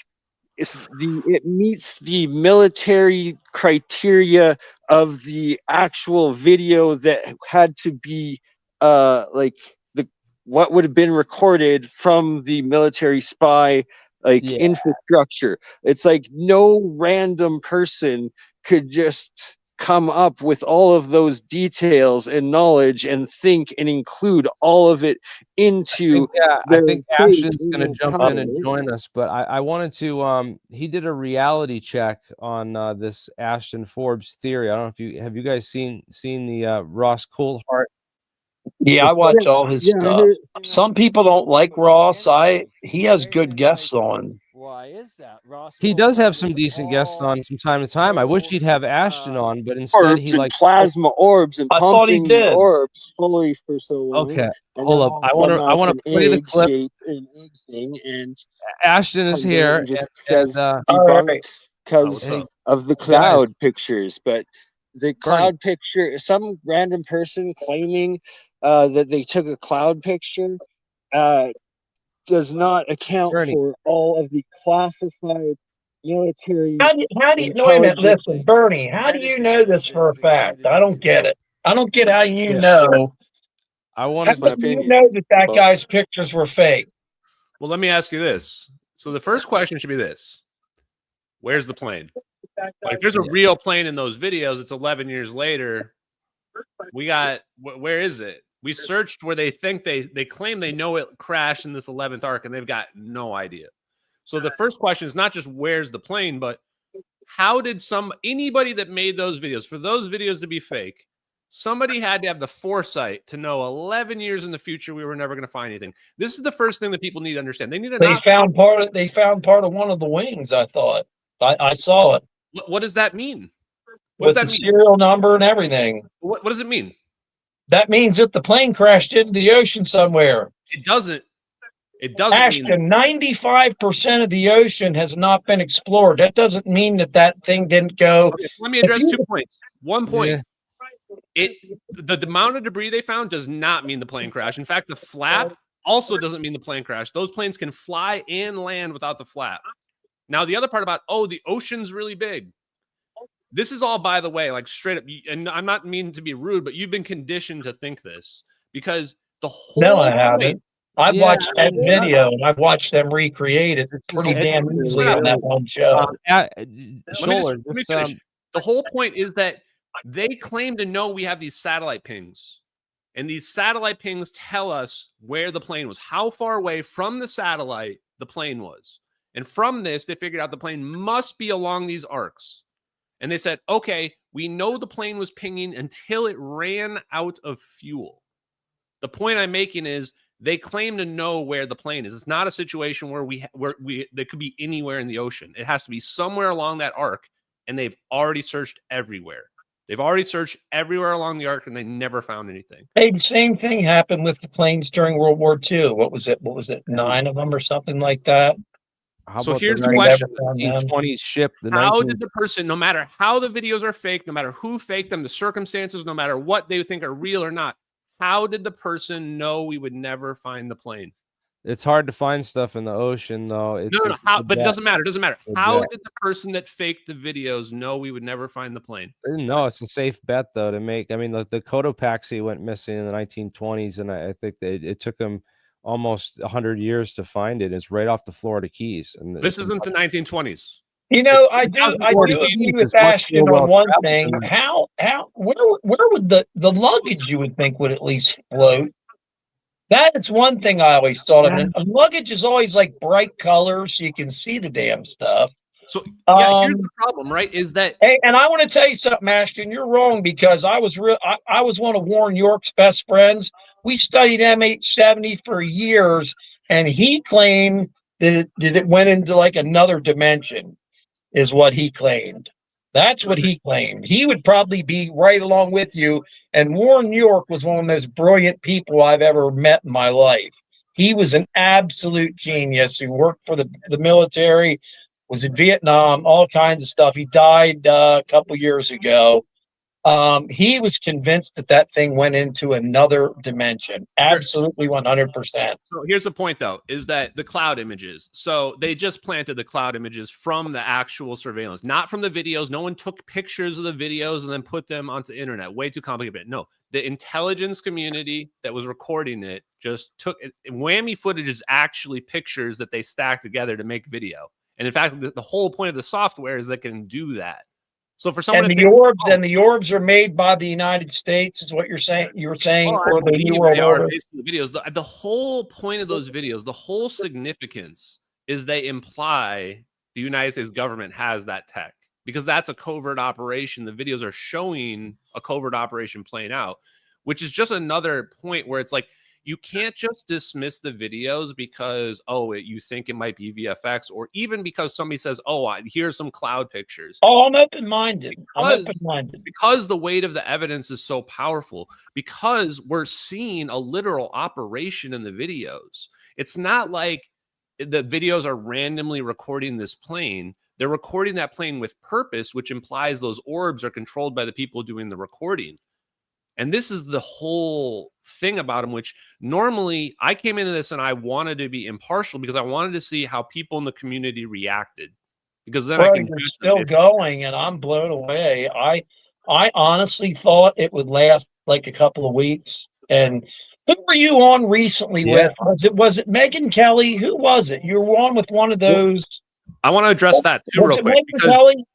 meets the military criteria of the actual video that had to be like the what would have been recorded from the military spy like infrastructure. It's like no random person could just come up with all of those details and knowledge and think and include all of it into I think Ashton's going to jump in and join us, but I wanted to he did a reality check on this Ashton Forbes theory. I don't know if you guys seen the Ross Coulthart. Yeah, I watch all his stuff. Some people don't like Ross. He has good guests on. Why is that? Ross He does have some decent guests on from time to time. I wish he'd have Ashton on, but instead orbs he and like plasma orbs and pumping the orbs fully for so long. Okay, hold up. I want to play the clip. An egg thing, and Ashton is here and just says debunked because of the cloud pictures, but the cloud picture, some random person claiming that they took a cloud picture does not account for all of the classified military. How do you wait a minute, listen, Bernie, how do you know this for a fact? I don't get it. I don't get how you know. How do you know that guy's pictures were fake? Well, let me ask you this. So the first question should be this: where's the plane? Like, there's a real plane in those videos. It's 11 years later. Where is it? We searched where they think they claim they know it crashed in this 11th arc, and they've got no idea. So the first question is not just where's the plane, but how did anybody that made those videos, for those videos to be fake, somebody had to have the foresight to know 11 years in the future we were never going to find anything. This is the first thing that people need to understand. They found part of one of the wings, I thought. I saw it. What does that mean? With the serial number and everything. What does it mean? That means that the plane crashed into the ocean somewhere. It doesn't. It doesn't. Ashton, 95% of the ocean has not been explored. That doesn't mean that thing didn't go. Okay, let me address 2 points. 1 point. The amount of debris they found does not mean the plane crashed. In fact, the flap also doesn't mean the plane crashed. Those planes can fly and land without the flap. Now, the other part about, the ocean's really big. This is all, by the way, like straight up, and I'm not meaning to be rude, but you've been conditioned to think this because the whole No, I haven't. I've watched that video and I've watched them recreate it pretty damn easily on that one show. Let me finish. The whole point is that they claim to know we have these satellite pings, and these satellite pings tell us where the plane was, how far away from the satellite the plane was. And from this, they figured out the plane must be along these arcs. And they said, okay, we know the plane was pinging until it ran out of fuel. The point I'm making is they claim to know where the plane is. It's not a situation where they could be anywhere in the ocean. It has to be somewhere along that arc, and they've already searched everywhere. They've already searched everywhere along the arc, and they never found anything. Hey, the same thing happened with the planes during World War II. What was it? 9 of them or something like that? So here's the question: 1920s ship. How did the person, no matter how the videos are fake, no matter who faked them, the circumstances, no matter what they think are real or not, how did the person know we would never find the plane? It's hard to find stuff in the ocean, though. But it doesn't matter. It doesn't matter. How did the person that faked the videos know we would never find the plane? No, it's a safe bet, though, to make. I mean, the Cotopaxi went missing in the 1920s, and I think it took them almost 100 years to find it. It's right off the Florida Keys. And this isn't the 1920s. You know, I do agree with Ashton on one thing. Where would the luggage, you would think, would at least float? That's one thing I always thought of. And luggage is always like bright colors so you can see the damn stuff. So yeah, here's the problem, right? Is that hey, and I want to tell you something, Ashton. You're wrong, because I was one of Warren York's best friends. We studied MH70 for years, and he claimed that it went into like another dimension, is what he claimed. That's what he claimed. He would probably be right along with you. And Warren York was one of the most brilliant people I've ever met in my life. He was an absolute genius who worked for the military, was in Vietnam, all kinds of stuff. He died a couple years ago. He was convinced that thing went into another dimension. Absolutely 100%. So here's the point, though, is that the cloud images. So they just planted the cloud images from the actual surveillance, not from the videos. No one took pictures of the videos and then put them onto the internet. Way too complicated. No, the intelligence community that was recording it just took it. Whammy footage is actually pictures that they stacked together to make video. And in fact, the whole point of the software is that can do that. So for someone, and the orbs are made by the United States, is what you're saying. You're saying, or the New World Order. Based on the videos, the whole point of those videos, the whole significance is they imply the United States government has that tech, because that's a covert operation. The videos are showing a covert operation playing out, which is just another point where it's like, you can't just dismiss the videos because, you think it might be VFX, or even because somebody says, here's some cloud pictures. Oh, I'm open-minded. Because the weight of the evidence is so powerful, because we're seeing a literal operation in the videos. It's not like the videos are randomly recording this plane. They're recording that plane with purpose, which implies those orbs are controlled by the people doing the recording. And this is the whole thing about them, which normally I came into this and I wanted to be impartial because I wanted to see how people in the community reacted. Because then I can. You're still going, and I'm blown away. I honestly thought it would last like a couple of weeks. And who were you on recently with? Was it Megyn Kelly? Who was it? You were on with one of those. I want to address that too real quick. Kelly?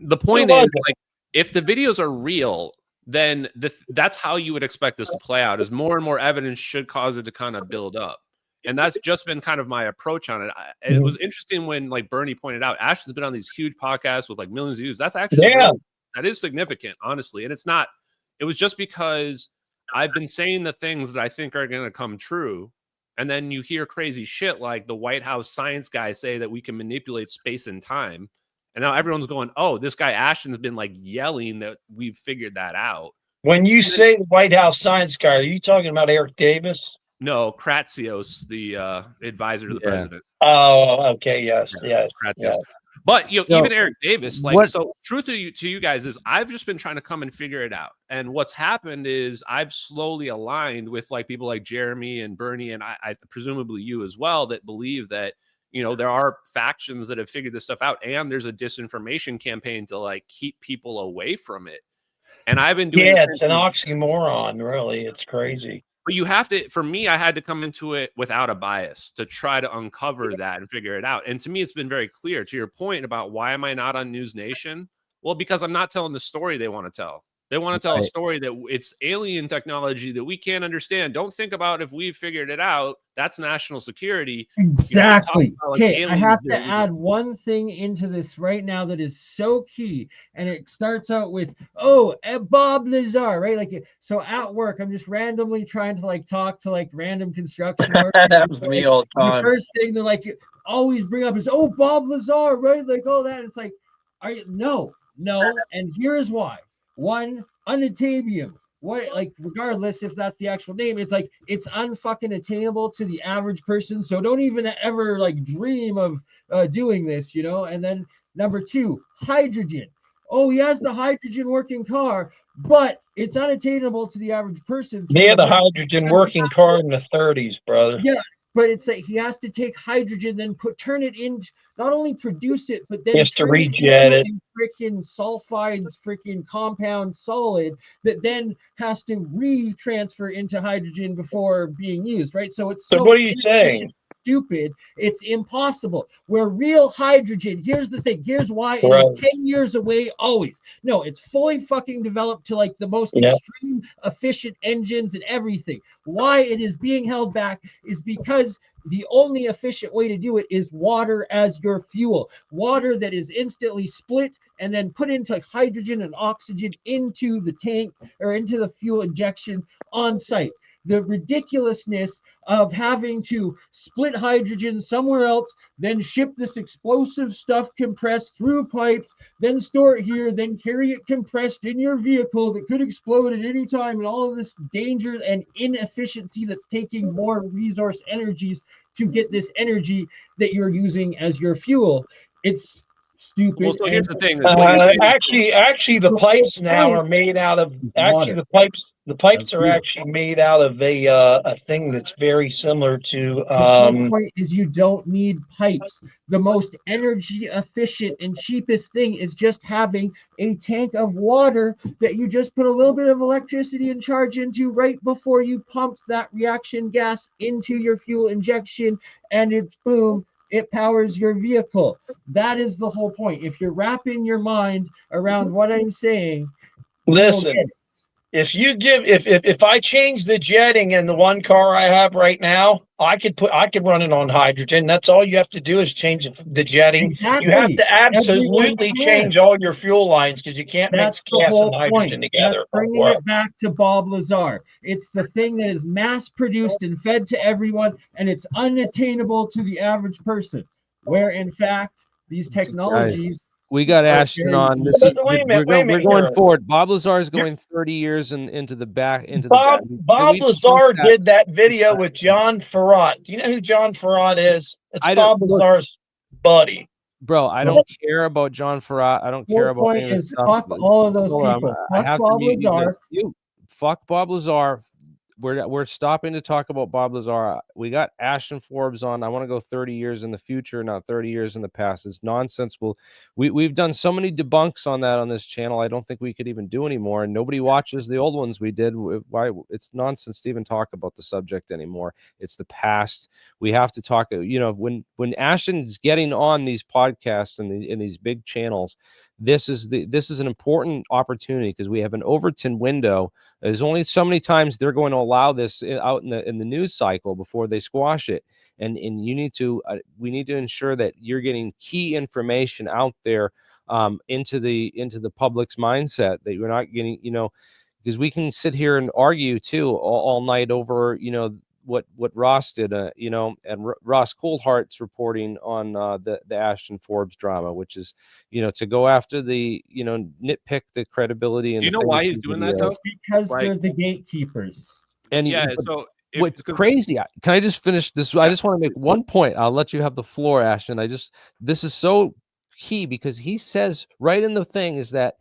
The point is, like, if the videos are real, then that's how you would expect this to play out, is more and more evidence should cause it to kind of build up. And that's just been kind of my approach on it. It was interesting when, like, Bernie pointed out, Ashton's been on these huge podcasts with like millions of views. That's actually that is significant, honestly. And it was just because I've been saying the things that I think are going to come true. And then you hear crazy shit like the White House science guys say that we can manipulate space and time. And now everyone's going, this guy Ashton's been like yelling that we've figured that out. When you say the White House science guy, are you talking about Eric Davis? No, Kratsios, the advisor to the president. Oh, okay. Yes. But even Eric Davis, truth to you guys is I've just been trying to come and figure it out. And what's happened is I've slowly aligned with like people like Jeremy and Bernie, and I presumably you as well, that believe that, there are factions that have figured this stuff out, and there's a disinformation campaign to like keep people away from it. And I've been doing it's an oxymoron, really. It's crazy. But you have to, for me, I had to come into it without a bias to try to uncover that and figure it out. And to me, it's been very clear. To your point about why am I not on News Nation? Well, because I'm not telling the story they want to tell. They want to tell a story that it's alien technology that we can't understand. Don't think about if we figured it out. That's national security. Exactly. Okay, I have to add one thing into this right now that is so key. And it starts out with, Bob Lazar, right? Like, so at work, I'm just randomly trying to like talk to like random construction workers. That happens to me all the time. The first thing they're like, always bring up is, Bob Lazar, right? Like all that. It's like, no. And here's why. One, unatabium. What, like, regardless if that's the actual name, it's like it's unfucking attainable to the average person. So don't even ever like dream of doing this, And then number two, hydrogen. He has the hydrogen working car, but it's unattainable to the average person. So the hydrogen working car in the 30s, brother. Yeah. But it's like he has to take hydrogen, then turn it into, not only produce it, but then he has to rejet it. Freaking sulfide, freaking compound solid that then has to re-transfer into hydrogen before being used, right? So it's so what are you saying? stupid. It's impossible. Where real hydrogen, here's the thing, here's why it is 10 years away always. No, it's fully fucking developed to like the most extreme efficient engines and everything. Why it is being held back is because the only efficient way to do it is water as your fuel. Water that is instantly split and then put into hydrogen and oxygen into the tank or into the fuel injection on site. The ridiculousness of having to split hydrogen somewhere else, then ship this explosive stuff compressed through pipes, then store it here, then carry it compressed in your vehicle that could explode at any time, and all of this danger and inefficiency that's taking more resource energies to get this energy that you're using as your fuel. It's stupid. Well, so here's the thing. Actually, the pipes now are made out of. Actually, the pipes are actually made out of a thing that's very similar to. The point is, you don't need pipes. The most energy efficient and cheapest thing is just having a tank of water that you just put a little bit of electricity and charge into right before you pump that reaction gas into your fuel injection, and it's boom. It powers your vehicle. That is the whole point. If you're wrapping your mind around what I'm saying, listen. If I change the jetting in the one car I have right now, I could run it on hydrogen. That's all you have to do is change the jetting. Exactly. You have to absolutely change all your fuel lines because you can't mix gas and hydrogen together. That's bringing it back to Bob Lazar. It's the thing that is mass produced and fed to everyone, and it's unattainable to the average person. Where in fact, these technologies. We got Ashton on. We're going forward. Bob Lazar is going 30 years into the back. Bob Lazar did that video with John Farrat. Do you know who John Farrat is? It's Bob Lazar's buddy. Bro, I don't care about John Farrat. I don't care about any of this stuff. Fuck all of those people. Fuck Bob Lazar. Fuck Bob Lazar. We're stopping to talk about Bob Lazar. We got Ashton Forbes on. I want to go 30 years in the future, not 30 years in the past. It's nonsense. We've done so many debunks on that on this channel. I don't think we could even do anymore. And nobody watches the old ones we did. Why? It's nonsense to even talk about the subject anymore. It's the past. We have to talk. You know, when Ashton's getting on these podcasts and in these big channels, this is an important opportunity because we have an Overton window. There's only so many times they're going to allow this out in the news cycle before they squash it, and you need to we need to ensure that you're getting key information out there into the public's mindset, that you're not getting, you know, because we can sit here and argue too all night over, you know, what Ross did, you know, and Ross Coldheart's reporting on the Ashton Forbes drama, which is, you know, to go after the, you know, nitpick the credibility. And do you know why he's doing that though? It's because they're the gatekeepers. And yeah, so what's crazy? Can I just finish this? Yeah. I just want to make one point. I'll let you have the floor, Ashton. This is so key because he says right in the thing is that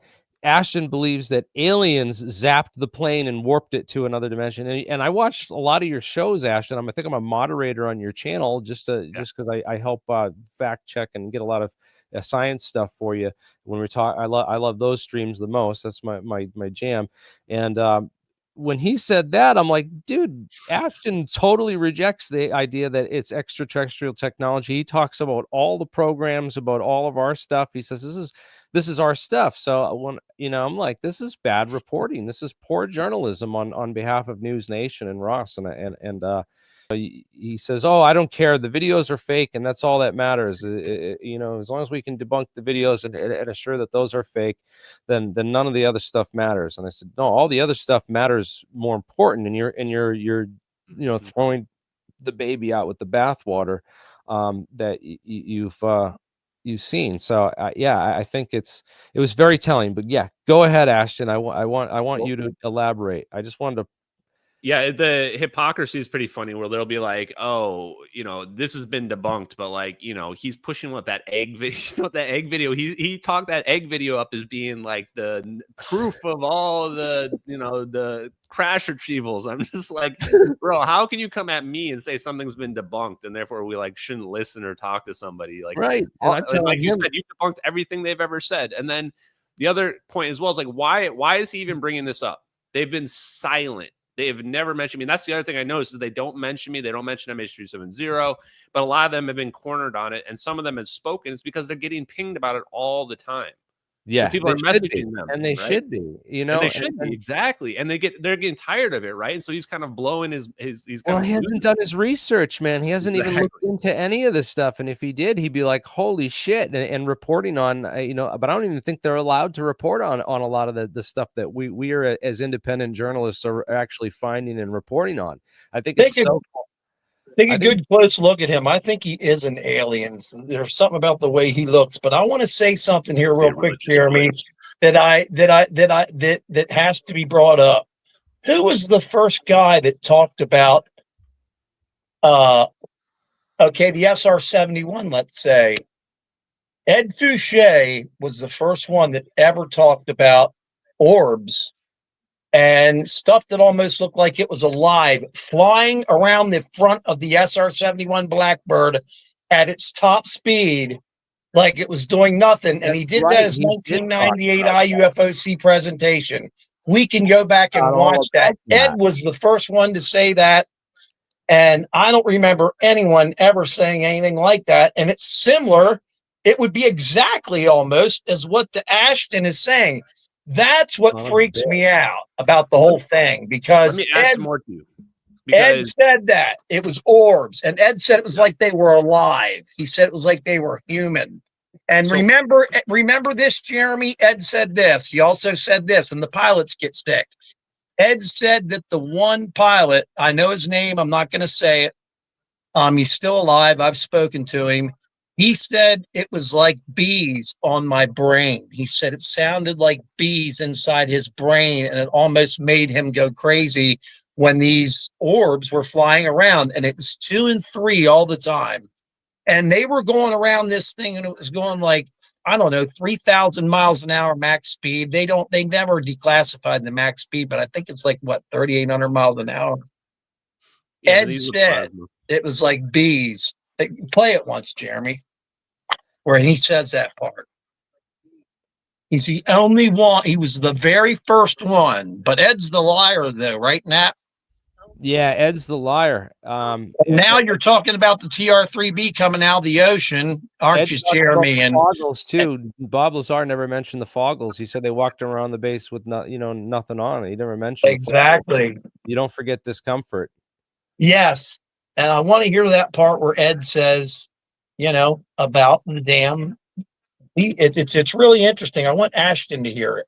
Ashton believes that aliens zapped the plane and warped it to another dimension. And I watched a lot of your shows, Ashton. I think I'm a moderator on your channel just because I help fact check and get a lot of science stuff for you when we talk. I love those streams the most. That's my jam. And when he said that, I'm like, dude, Ashton totally rejects the idea that it's extraterrestrial technology. He talks about all the programs, about all of our stuff. He says this is our stuff. So when, you know, I'm like, this is bad reporting. This is poor journalism on behalf of News Nation and Ross. And he says, oh, I don't care. The videos are fake. And that's all that matters. You know, as long as we can debunk the videos and assure that those are fake, then none of the other stuff matters. And I said, no, all the other stuff matters more important. And you're, you know, throwing the baby out with the bathwater that you've seen. So yeah, I think it was very telling. But yeah, go ahead, Ashton. I want you to elaborate. I just wanted to. Yeah, the hypocrisy is pretty funny where they'll be like, oh, you know, this has been debunked, but like, you know, he's pushing what that egg video, he talked that egg video up as being like the proof of all the, you know, the crash retrievals. I'm just like, bro, how can you come at me and say something's been debunked and therefore we like shouldn't listen or talk to somebody? Like, right. And like you said, you debunked everything they've ever said. And then the other point as well is like, why is he even bringing this up? They've been silent They have never mentioned me. And that's the other thing I noticed is they don't mention me. They don't mention MH370, but a lot of them have been cornered on it. And some of them have spoken. It's because they're getting pinged about it all the time. Yeah, people are messaging them, and they right? should be, you know, and they should be, exactly. And they're getting tired of it, right? And so he's kind of blowing his well, he hasn't done his research, man. He hasn't even looked into any of this stuff. And if he did, he'd be like, holy shit, and reporting on, you know, but I don't even think they're allowed to report on a lot of the stuff that we are as independent journalists are actually finding and reporting on. I think it's so cool. Take a good close look at him. I think he is an alien. There's something about the way he looks. But I want to say something here real quick, Jeremy, that has to be brought up. Who was the first guy that talked about the SR-71, let's say? Ed Fouché was the first one that ever talked about orbs and stuff that almost looked like it was alive, flying around the front of the SR-71 Blackbird at its top speed, like it was doing nothing. And he did that as 1998 IUFOC presentation. We can go back and watch that. Ed was the first one to say that. And I don't remember anyone ever saying anything like that. And it's similar. It would be exactly almost as what the Ashton is saying. That's what freaks me out about the whole thing, because Ed said that it was orbs, and Ed said it was like they were alive. He said it was like they were human. And remember this, Jeremy? Ed said this. He also said this, and the pilots get sick. Ed said that the one pilot, I know his name, I'm not going to say it. He's still alive. I've spoken to him. He said it was like bees on my brain. He said it sounded like bees inside his brain, and it almost made him go crazy when these orbs were flying around, and it was 2 and 3 all the time. And they were going around this thing, and it was going like, I don't know, 3,000 miles an hour max speed. They never declassified the max speed, but I think it's like, what, 3,800 miles an hour? Yeah, Ed said it was like bees. Play it once, Jeremy, where he says that part. He's the only one. He was the very first one, but Ed's the liar, though, right, Nat? Yeah, Ed's the liar. Now you're talking about the TR-3B coming out of the ocean, aren't you, Jeremy? And Foggles too. Bob Lazar never mentioned the Foggles. He said they walked around the base with nothing on it. He never mentioned exactly. You don't forget discomfort. Yes, and I want to hear that part where Ed says, about the damn. It's really interesting. I want Ashton to hear it.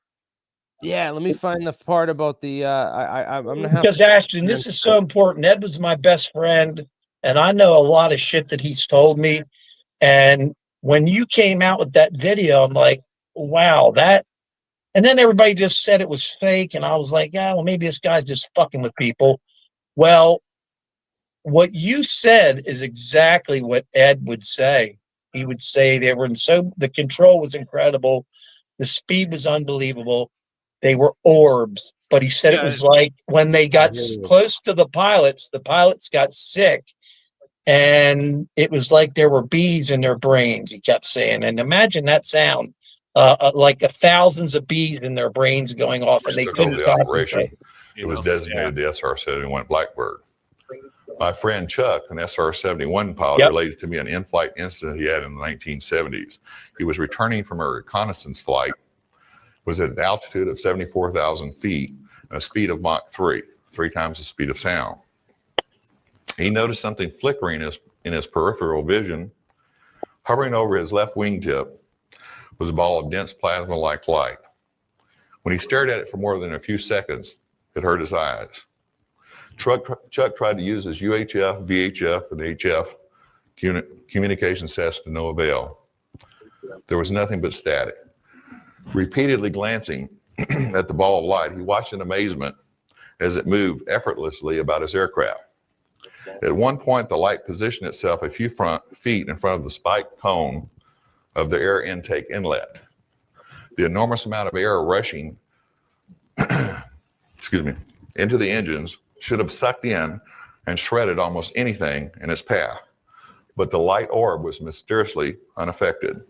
Yeah, let me find the part about the. I'm gonna have because Ashton, this is so important. Ed was my best friend, and I know a lot of shit that he's told me. And when you came out with that video, I'm like, wow, that. And then everybody just said it was fake, and I was like, yeah, well, maybe this guy's just fucking with people. Well, what you said is exactly what Ed would say. He would say the control was incredible, the speed was unbelievable. They were orbs, but he said it was like when they got close to the pilots got sick, and it was like there were bees in their brains, he kept saying. And imagine that sound, like thousands of bees in their brains going off, and they couldn't the operation. It was designated the SR-71 Blackbird. My friend Chuck, an SR-71 pilot, related to me an in-flight incident he had in the 1970s. He was returning from a reconnaissance flight, was at an altitude of 74,000 feet and a speed of Mach 3, 3 times the speed of sound. He noticed something flickering in his peripheral vision. Hovering over his left wingtip was a ball of dense plasma-like light. When he stared at it for more than a few seconds, it hurt his eyes. Chuck tried to use his UHF, VHF, and HF communication sets to no avail. There was nothing but static. Repeatedly glancing at the ball of light, he watched in amazement as it moved effortlessly about his aircraft. At one point, the light positioned itself a few feet in front of the spiked cone of the air intake inlet. The enormous amount of air rushing into the engines should have sucked in and shredded almost anything in its path, but the light orb was mysteriously unaffected.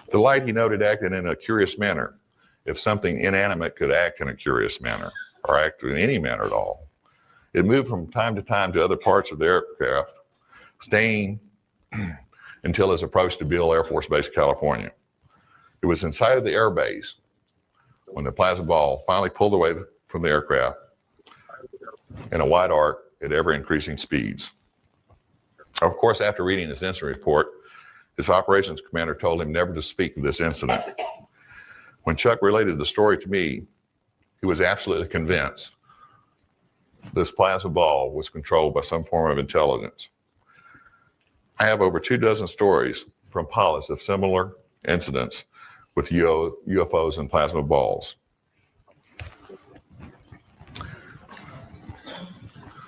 The light, he noted, acted in a curious manner. if something inanimate could act in a curious manner or act in any manner at all. It moved from time to time to other parts of the aircraft, staying until its approach to Beale Air Force Base, California. It was inside of the air base when the plasma ball finally pulled away from the aircraft in a wide arc at ever increasing speeds. Of course, after reading this incident report, his operations commander told him never to speak of this incident. When Chuck related the story to me, he was absolutely convinced this plasma ball was controlled by some form of intelligence. I have over 24 stories from pilots of similar incidents with UFOs and plasma balls.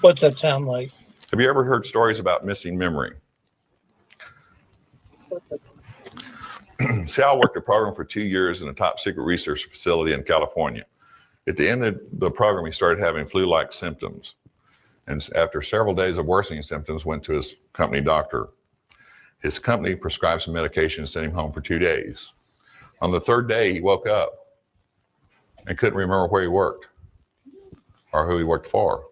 What's that sound like? Have you ever heard stories about missing memory? Sal worked a program for 2 years in a top secret research facility in California. At the end of the program, he started having flu-like symptoms. And after several days of worsening symptoms, went to his company doctor. His company prescribed some medication and sent him home for 2 days. On the third day, he woke up and couldn't remember where he worked or who he worked for.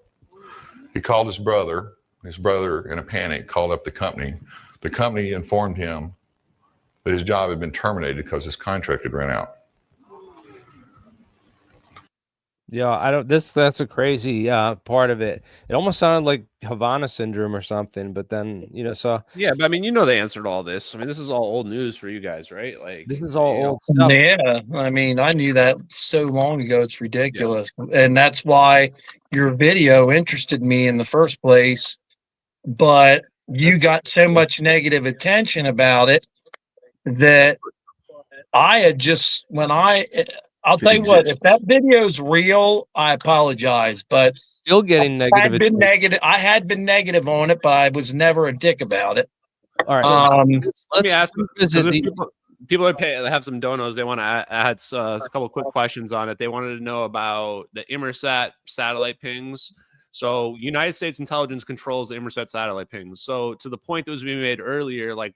He called his brother. His brother, in a panic, called up the company. The company informed him that his job had been terminated because his contract had run out. Yeah, that's a crazy part of it. It almost sounded like Havana syndrome or something, but then, so. Yeah, but I mean, they answered all this. I mean, this is all old news for you guys, right? Like, this is all old stuff. Yeah, I mean, I knew that so long ago. It's ridiculous. Yeah. And that's why your video interested me in the first place. But you got so much negative attention about it that I had just, I'll tell you what, if that video's real, I apologize, but still getting negative. I had been negative on it, but I was never a dick about it. All right. Let me ask you, people that have some donos, they want to add a couple quick questions on it. They wanted to know about the Inmarsat satellite pings. So United States intelligence controls the Inmarsat satellite pings. So to the point that was being made earlier, like,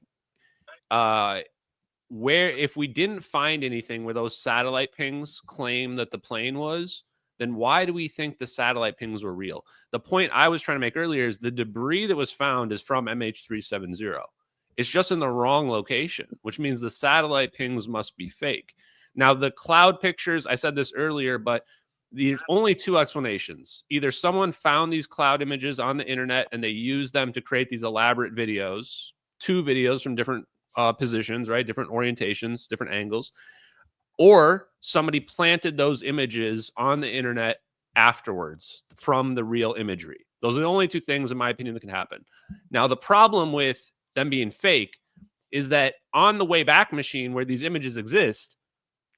where if we didn't find anything where those satellite pings claim that the plane was, then why do we think the satellite pings were real? The point I was trying to make earlier is the debris that was found is from MH370. It's just in the wrong location, which means the satellite pings must be fake. Now, the cloud pictures, I said this earlier, but there's only two explanations. Either someone found these cloud images on the internet and they used them to create these elaborate videos, two videos from different positions, right? Different orientations, different angles. Or somebody planted those images on the internet afterwards from the real imagery. Those are the only two things, in my opinion, that can happen. Now, the problem with them being fake is that on the Wayback Machine where these images exist,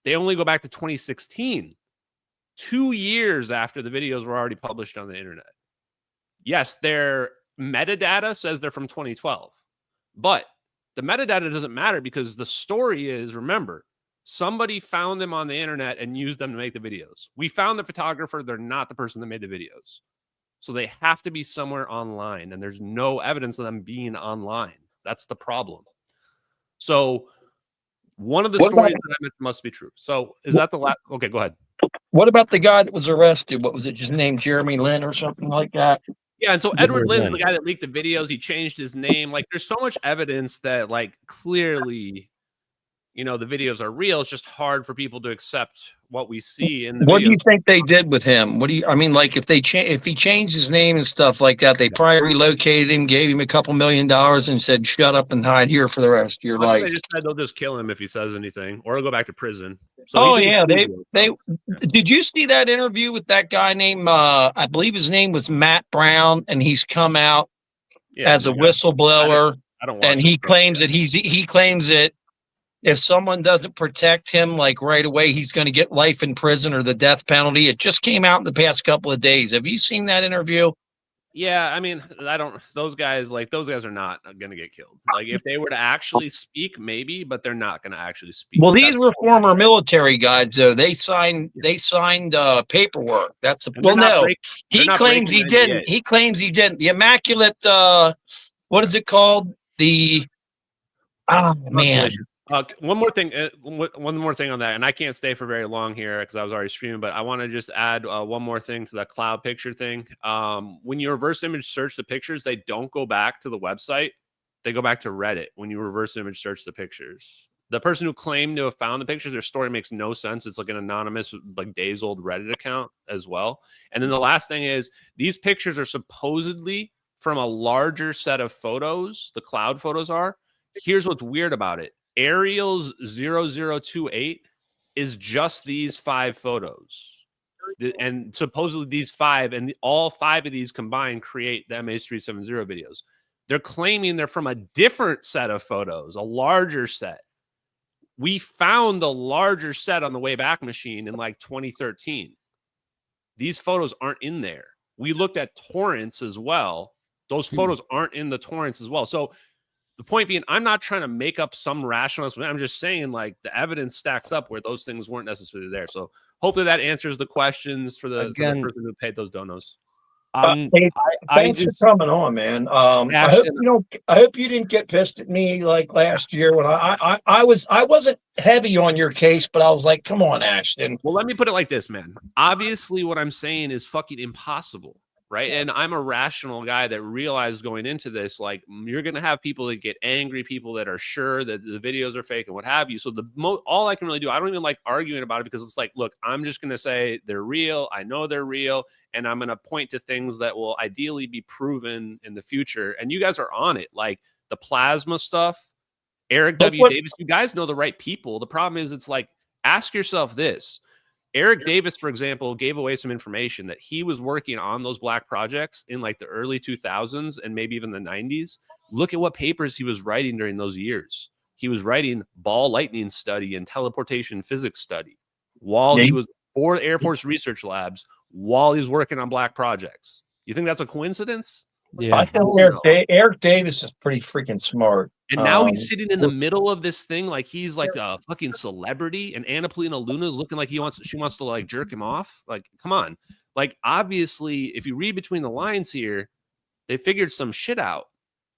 they only go back to 2016, 2 years after the videos were already published on the internet. Yes, their metadata says they're from 2012, but the metadata doesn't matter because the story is, remember, somebody found them on the internet and used them to make the videos. We found the photographer. They're not the person that made the videos. So they have to be somewhere online, and there's no evidence of them being online. That's the problem. So one of the stories that I mentioned must be true. So is that the last? Okay, go ahead. What about the guy that was arrested? What was it, just named Jeremy Lin or something like that? Yeah, and so Edward Lynn's the guy that leaked the videos. He changed his name. Like, there's so much evidence that, like, clearly, the videos are real. It's just hard for people to accept what we see in the What videos. do you think they did with him? Like, if he changed his name and stuff like that, they probably relocated him, gave him $2 million and said, shut up and hide here for the rest of your life. They just said they'll just kill him if he says anything, or he'll go back to prison. So did you see that interview with that guy named, I believe his name was Matt Brown, and he's come out as a whistleblower, and he claims that he claims that if someone doesn't protect him, like right away, he's going to get life in prison or the death penalty. It just came out in the past couple of days. Have you seen that interview? Yeah, I mean, those guys are not going to get killed. Like, if they were to actually speak, maybe, but they're not going to actually speak. Well, these were former military guys, though. They signed paperwork. He claims he didn't. He claims he didn't. The Immaculate, what is it called? One more thing on that, and I can't stay for very long here because I was already streaming, but I want to just add one more thing to that cloud picture thing. When you reverse image search the pictures, they don't go back to the website. They go back to Reddit when you reverse image search the pictures. The person who claimed to have found the pictures, their story makes no sense. It's like an anonymous, like days old Reddit account as well. And then the last thing is these pictures are supposedly from a larger set of photos. The cloud photos are. Here's what's weird about it. Ariel's 0028 is just these 5 photos. And supposedly these 5 and all 5 of these combined create the MH370 videos. They're claiming they're from a different set of photos, a larger set. We found the larger set on the Wayback Machine in like 2013. These photos aren't in there. We looked at torrents as well. Those photos aren't in the torrents as well. So the point being, I'm not trying to make up some rational explanation. I'm just saying like the evidence stacks up where those things weren't necessarily there. So hopefully that answers the questions for the person who paid those donos. Thanks for coming on, man. I hope you didn't get pissed at me like last year when I wasn't heavy on your case, but I was like, come on, Ashton. Well, let me put it like this, man. Obviously, what I'm saying is fucking impossible, right? And I'm a rational guy that realized going into this, like, you're gonna have people that get angry, people that are sure that the videos are fake and what have you. So all I can really do, I don't even like arguing about it because it's like, look, I'm just gonna say they're real. I know they're real. And I'm going to point to things that will ideally be proven in the future. And you guys are on it. Like the plasma stuff, Eric W. Davis, you guys know the right people. The problem is it's like, ask yourself this. Eric Davis, for example, gave away some information that he was working on those black projects in like the early 2000s and maybe even the 90s. Look at what papers he was writing during those years. He was writing ball lightning study and teleportation physics study while he was for Air Force Research Labs while he's working on black projects. You think that's a coincidence? Yeah, I think Eric Davis is pretty freaking smart. And now he's sitting in the middle of this thing like he's like a fucking celebrity, and Anna Polina Luna is looking like she wants to like jerk him off. Like, come on. Like, obviously, if you read between the lines here, they figured some shit out,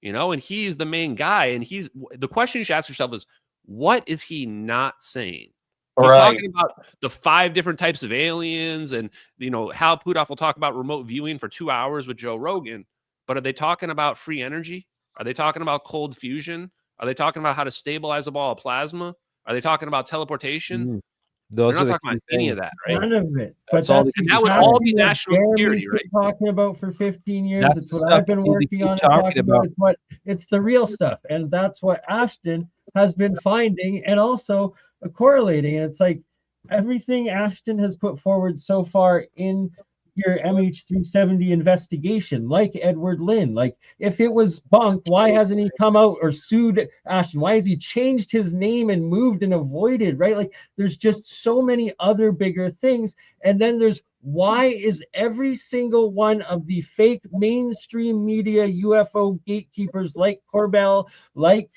you know, and he's the main guy. And the question you should ask yourself is, what is he not saying? He's talking about the 5 different types of aliens, and you know, Hal Puthoff will talk about remote viewing for 2 hours with Joe Rogan. But are they talking about free energy? Are they talking about cold fusion? Are they talking about how to stabilize a ball of plasma? Are they talking about teleportation? They're not talking about any of that, right? None of it. But that would all be national security, right? Talking about for 15 years. It's what I've been working on and talking about. It's the real stuff, and that's what Ashton has been finding, and also correlating. And it's like everything Ashton has put forward so far in your MH370 investigation, like Edward Lynn. Like, if it was bunk, why hasn't he come out or sued Ashton? Why has he changed his name and moved and avoided, right? Like, there's just so many other bigger things. And then there's, why is every single one of the fake mainstream media UFO gatekeepers like Corbell, like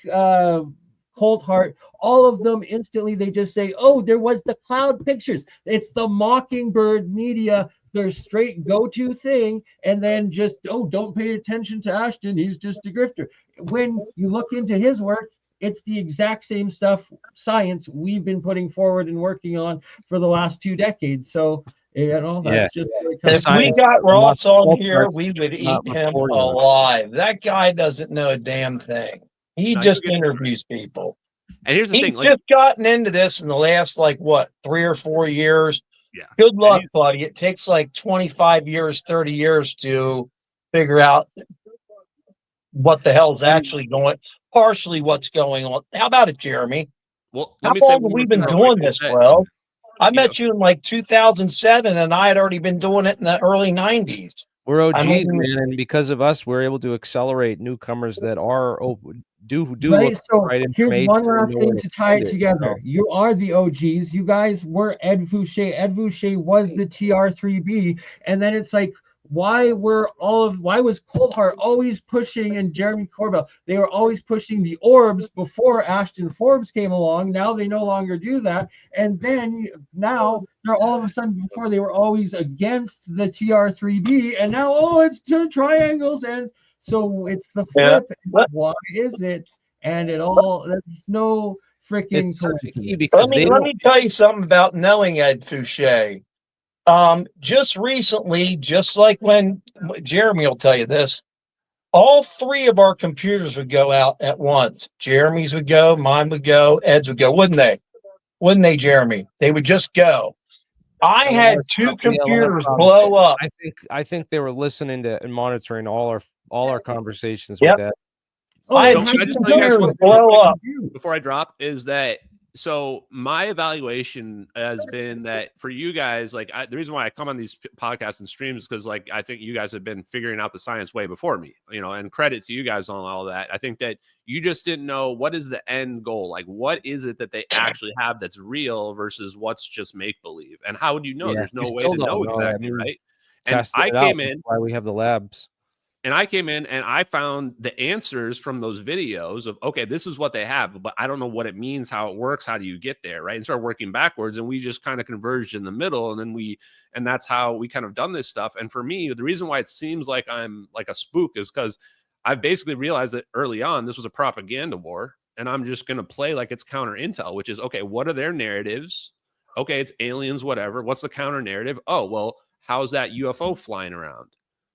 Cold Heart, all of them instantly, they just say, oh, there was the cloud pictures. It's the Mockingbird media, their straight go-to thing, and then just, oh, don't pay attention to Ashton, he's just a grifter. When you look into his work, it's the exact same stuff, science, we've been putting forward and working on for the last 2 decades. So, you know, that's just if we got Ross on here, we would eat him alive. That guy doesn't know a damn thing. He just interviews people. And here's the thing, he's just gotten into this in the last, like, what, 3 or 4 years. Yeah. Good luck, buddy. It takes like 25 years, 30 years to figure out what the hell's actually partially what's going on. How about it, Jeremy? Well, how long have we been doing this, bro? I met you in like 2007, and I had already been doing it in the early 90s. We're OGs, man, and because of us, we're able to accelerate newcomers that are do right. So right here's one last thing to tie it together. You are the OGs. You guys were Ed Fouché. Ed Fouché was the TR3B, and then it's like, why was Cold Heart always pushing, and Jeremy Corbell, they were always pushing the orbs before Ashton Forbes came along. Now they no longer do that. And then now they're all of a sudden, before they were always against the TR3B, and now, oh, it's 2 triangles. And so it's the flip. Why is it? And it all, there's no freaking It's such a key coincidence. because let me tell you something about knowing Ed Fouché. Just recently, just like when Jeremy will tell you this, all three of our computers would go out at once. Jeremy's would go, mine would go, Ed's would go, wouldn't they? Wouldn't they, Jeremy? They would just go. I had two computers blow up. I think they were listening to and monitoring all our conversations Yep. with that. I So had can two I just tell you guys computers one blow up. before I drop is that so my evaluation has been that for you guys, like the reason why I come on these podcasts and streams is because like I think you guys have been figuring out the science way before me, you know, and credit to you guys on all that. I think that you just didn't know what is the end goal, like what is it that they actually have that's real versus what's just make believe, and how would you know? There's no way to know exactly, right? And I came in. Why we have the labs. And I came in and I found the answers from those videos of, okay, this is what they have, but I don't know what it means, how it works, how do you get there, right? And start working backwards. And we just kind of converged in the middle. And then and that's how we kind of done this stuff. And for me, the reason why it seems like I'm like a spook is because I've basically realized that early on, this was a propaganda war. And I'm just going to play like it's counter intel, which is, okay, what are their narratives? Okay, it's aliens, whatever. What's the counter narrative? Oh, well, how's that UFO flying around?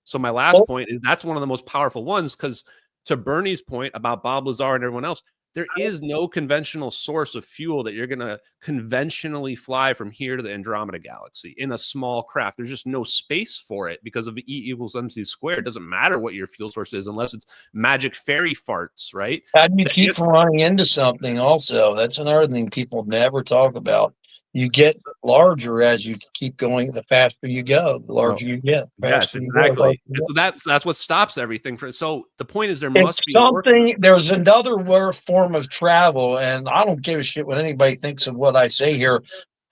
So my last point is that's one of the most powerful ones because to Bernie's point about Bob Lazar and everyone else, there is no conventional source of fuel that you're going to conventionally fly from here to the Andromeda galaxy in a small craft. There's just no space for it because of E=mc squared. It doesn't matter what your fuel source is unless it's magic fairy farts, right? How do you keep from running into something also? That's another thing people never talk about. You get larger as you keep going. The faster you go, the larger you get. Yes, exactly. So that's what stops everything. So the point is, there must be something. There's another form of travel, and I don't give a shit what anybody thinks of what I say here.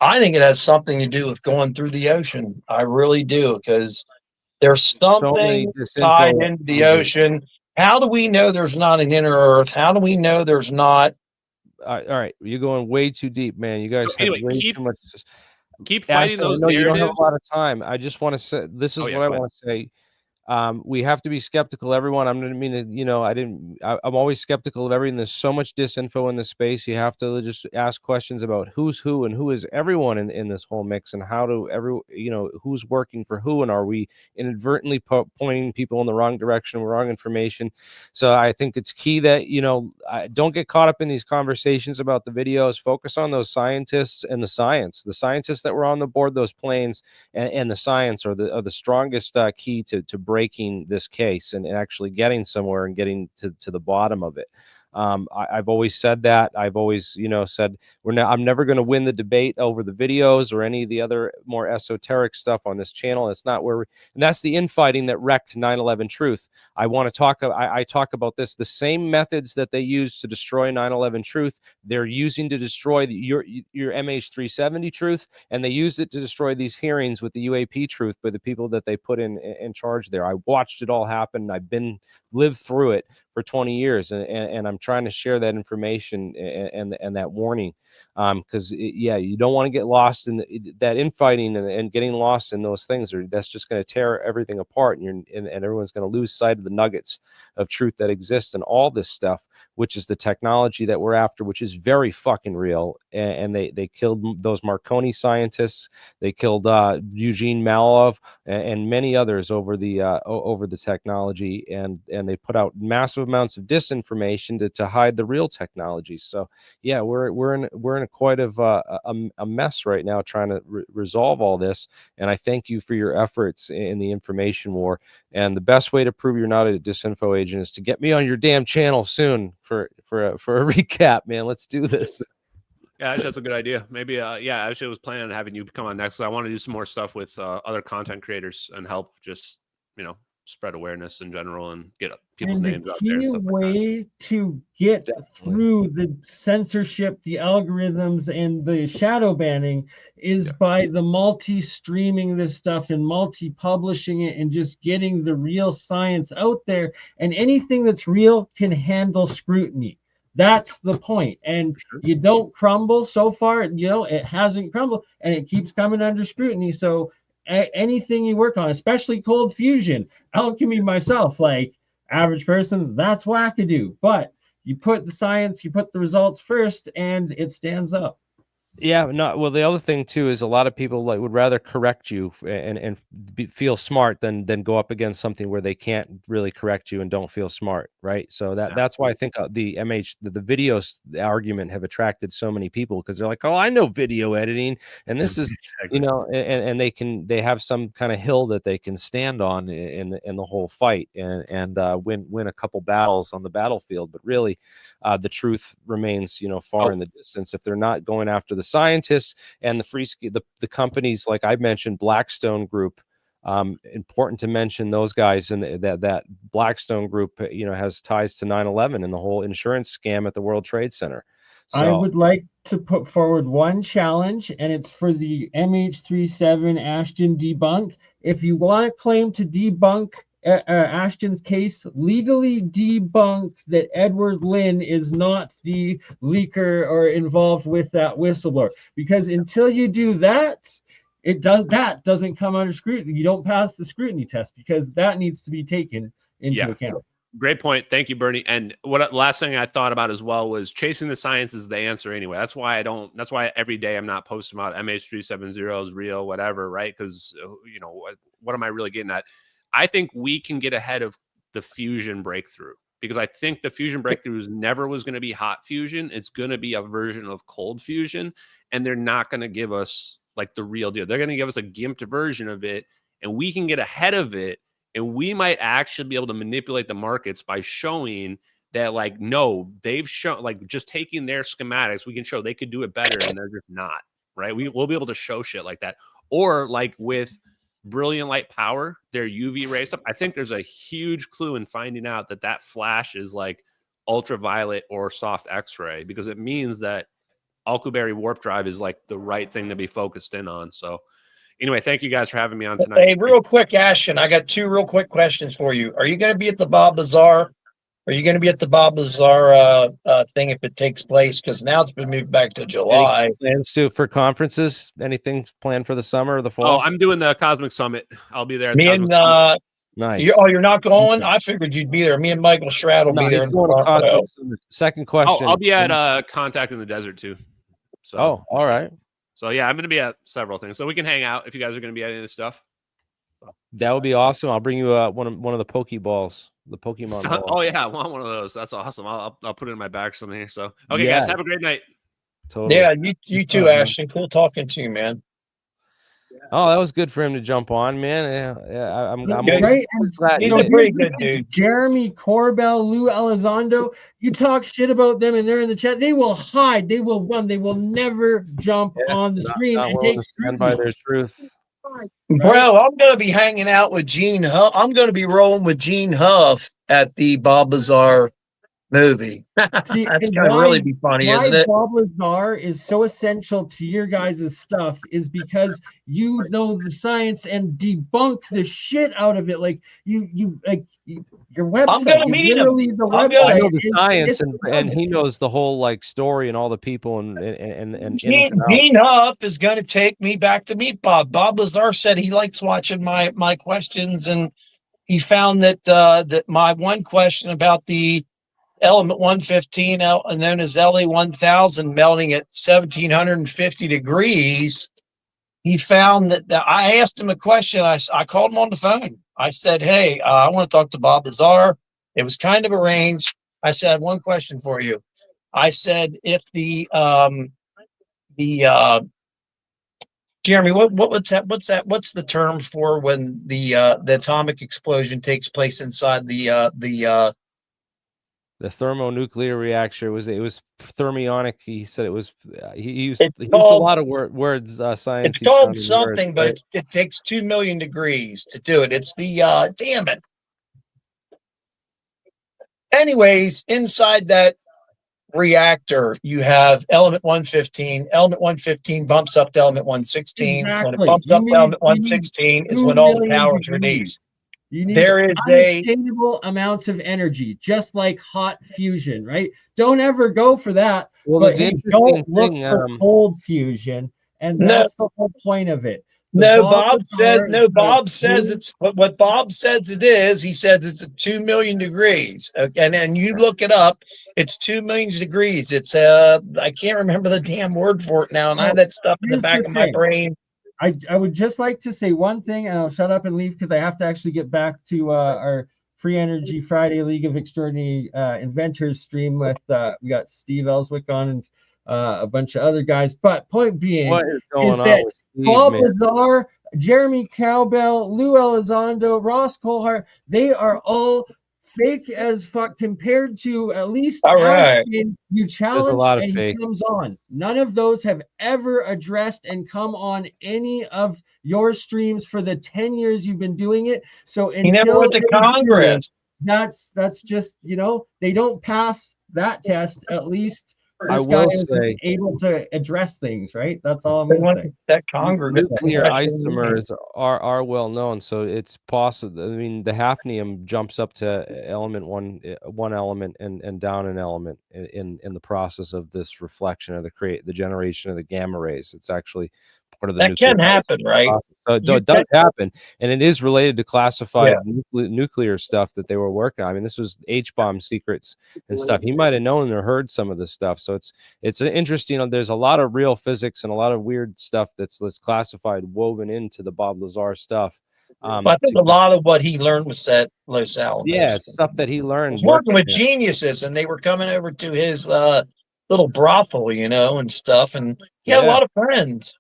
I think it has something to do with going through the ocean. I really do, because there's something tied into the ocean. How do we know there's not an inner Earth? How do we know there's not? All right, you're going way too deep, man. You guys have way too much. Keep fighting those narratives. You don't have a lot of time. I just want to say this is what I want to say. We have to be skeptical, everyone. I'm going to mean, you know, I'm always skeptical of everything. There's so much disinfo in this space. You have to just ask questions about who's who and who is everyone in this whole mix, and how do who's working for who, and are we inadvertently pointing people in the wrong direction, wrong information. So I think it's key that, you know, don't get caught up in these conversations about the videos. Focus on those scientists and the scientists that were on the board, those planes, and the science are the strongest key to breaking this case and actually getting somewhere and getting to the bottom of it. I've always said that. I've always, said I'm never going to win the debate over the videos or any of the other more esoteric stuff on this channel. It's not where and that's the infighting that wrecked 9/11 Truth. I want to talk. I talk about this. The same methods that they used to destroy 9/11 Truth, they're using to destroy your MH370 Truth, and they used it to destroy these hearings with the UAP Truth by the people that they put in charge there. I watched it all happen. I've lived through it for 20 years, and I'm trying to share that information and that warning, because you don't want to get lost in that infighting and getting lost in those things, or that's just going to tear everything apart, and everyone's going to lose sight of the nuggets of truth that exist in all this stuff, which is the technology that we're after, which is very fucking real. And they killed those Marconi scientists. They killed Eugene Malov and many others over the technology, and they put out massive amounts of disinformation to hide the real technology. So yeah, we're in quite of a mess right now trying to resolve all this. And I thank you for your efforts in the information war. And the best way to prove you're not a disinfo agent is to get me on your damn channel soon for a recap, man. Let's do this. Yeah, actually, that's a good idea. Maybe, actually, I was planning on having you come on next. So I want to do some more stuff with other content creators and help just, spread awareness in general and get people's names out there. The key way to get through the censorship, the algorithms, and the shadow banning is by the multi-streaming this stuff and multi-publishing it and just getting the real science out there. And anything that's real can handle scrutiny. That's the point. And you don't crumble so far. It hasn't crumbled, and it keeps coming under scrutiny. So anything you work on, especially cold fusion, alchemy myself, like average person, that's wackadoo. But You put the science, you put the results first, and it stands up. Yeah, no. Well, the other thing too is a lot of people like would rather correct you and feel smart than go up against something where they can't really correct you and don't feel smart, right? So that's why I think the videos the argument have attracted so many people, because they're like, oh, I know video editing, and this is Exactly. and they have some kind of hill that they can stand on in the whole fight and win a couple battles on the battlefield, but really. The truth remains, far in the distance if they're not going after the scientists and the companies like I mentioned, Blackstone Group. Important to mention those guys, and that Blackstone Group, has ties to 9/11 and the whole insurance scam at the World Trade Center. So I would like to put forward one challenge, and it's for the MH37 Ashton debunk. If you want to claim to debunk Ashton's case, legally debunk that Edward Lynn is not the leaker or involved with that whistleblower. Because until you do that, that doesn't come under scrutiny. You don't pass the scrutiny test, because that needs to be taken into account. Great point. Thank you, Bernie. And last thing I thought about as well was chasing the science is the answer anyway. That's why every day I'm not posting about MH370 is real, whatever, right? Because, what am I really getting at? I think we can get ahead of the fusion breakthrough, because I think the fusion breakthrough never was going to be hot fusion. It's going to be a version of cold fusion, and they're not going to give us like the real deal. They're going to give us a gimped version of it, and we can get ahead of it. And we might actually be able to manipulate the markets by showing that, like, no, they've shown, like, just taking their schematics, we can show they could do it better, and they're just not, right? We'll be able to show shit like that. Or like with brilliant light power, their UV ray stuff, I think there's a huge clue in finding out that flash is like ultraviolet or soft X-ray, because it means that Alcubierre warp drive is like the right thing to be focused in on. So anyway, thank you guys for having me on tonight. Hey, real quick, Ashton, I got two real quick questions for you. Are you going to be at the Bob Lazar? Are you going to be at the Bob Lazar thing if it takes place? Because now it's been moved back to July. Any plans for conferences? Anything planned for the summer or the fall? Oh, I'm doing the Cosmic Summit. I'll be there. At Me the and nice. You're not going? I figured you'd be there. Me and Michael Schrad will be there. Second question. I'll be at Contact in the Desert too. So, all right. So yeah, I'm going to be at several things, so we can hang out if you guys are going to be at any of this stuff. That would be awesome. I'll bring you one of the Pokeballs, the Pokemon. Balls. Oh yeah, I want one of those. That's awesome. I'll put it in my bag somewhere here. So okay, guys, have a great night. Totally. Yeah, you too, Ashton. Cool talking to you, man. Oh, that was good for him to jump on, man. Yeah, I'm right. He's a pretty good dude. Jeremy Corbell, Lou Elizondo, you talk shit about them and they're in the chat. They will hide. They will run. They will never jump on the stream and take stand by their truth. Bro, I'm going to be hanging out with Gene Huff. I'm going to be rolling with Gene Huff at the Bob Lazar movie. See, that's going to really be funny, isn't it? Bob Lazar is so essential to your guys' stuff is because you know the science and debunk the shit out of it. Like your website. I'm going to meet him. The website. I know the science and he knows the whole like story and all the people and Gene Huff is going to take me back to meet Bob. Bob Lazar said he likes watching my questions, and he found that that my one question about the element 115, known as LA 1000, melting at 1750 degrees, he found that I asked him a question. I called him on the phone. I said, hey, I want to talk to Bob Lazar. It was kind of arranged. I said, I have one question for you. I said, if Jeremy, what's that? What's the term for when the atomic explosion takes place inside the thermonuclear reactor? It was thermionic. He said it was. He used a lot of words. Science. It's called something, but it takes 2 million degrees to do it. It's the damn it. Anyways, inside that reactor, you have element 115. Element 115 bumps up to element 116. Exactly. When it bumps up to element 116 is when all the power is released. There is unsustainable amounts of energy, just like hot fusion, right? Don't ever go for that. Well, but don't look for cold fusion, and that's the whole point of it. No, Bob says no. Bob says it's what Bob says it is. He says it's 2 million degrees, and you look it up. It's 2 million degrees. It's I can't remember the damn word for it now, and I have that stuff in the back of my brain. I would just like to say one thing, and I'll shut up and leave because I have to actually get back to our Free Energy Friday League of Extraordinary Inventors stream with we got Steve Ellswick on and a bunch of other guys. But point being is that Bob Lazar, Jeremy Cowbell, Lou Elizondo, Ross Colhart, they are all fake as fuck compared to at least Ashton. You challenge and he comes on. None of those have ever addressed and come on any of your streams for the 10 years you've been doing it. So until he never went to Congress. That's just, you know, they don't pass that test. At least this guy is able to address things, right? That's all I'm going to say. That Congress nuclear isomers are well known, so it's possible. I mean, the hafnium jumps up to element one element and down an element in the process of this reflection of the generation of the gamma rays. It's actually part of the that can happen, right? So it does happen, and it is related to classified nuclear stuff that they were working on. I mean, this was H-bomb secrets and stuff. He might have known or heard some of this stuff. So it's an interesting. There's a lot of real physics and a lot of weird stuff that's classified, woven into the Bob Lazar stuff. I think a lot of what he learned was at Los Alamos. Yeah, stuff that he learned. He was working with geniuses, and they were coming over to his little brothel, you know, and stuff. And he had a lot of friends.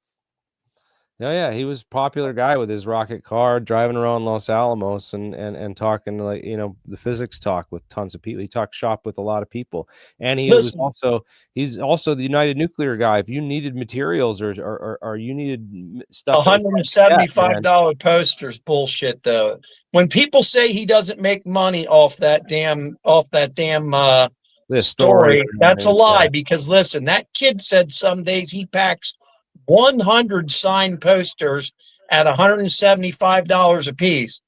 Yeah, he was a popular guy with his rocket car, driving around Los Alamos and talking, like, you know, the physics talk with tons of people. He talked shop with a lot of people, and he's also the United Nuclear guy. If you needed materials or you needed stuff, $175 posters, bullshit though. When people say he doesn't make money off that damn story, that's a lie. Because listen, that kid said some days he packs 100 signed posters at $175 a piece.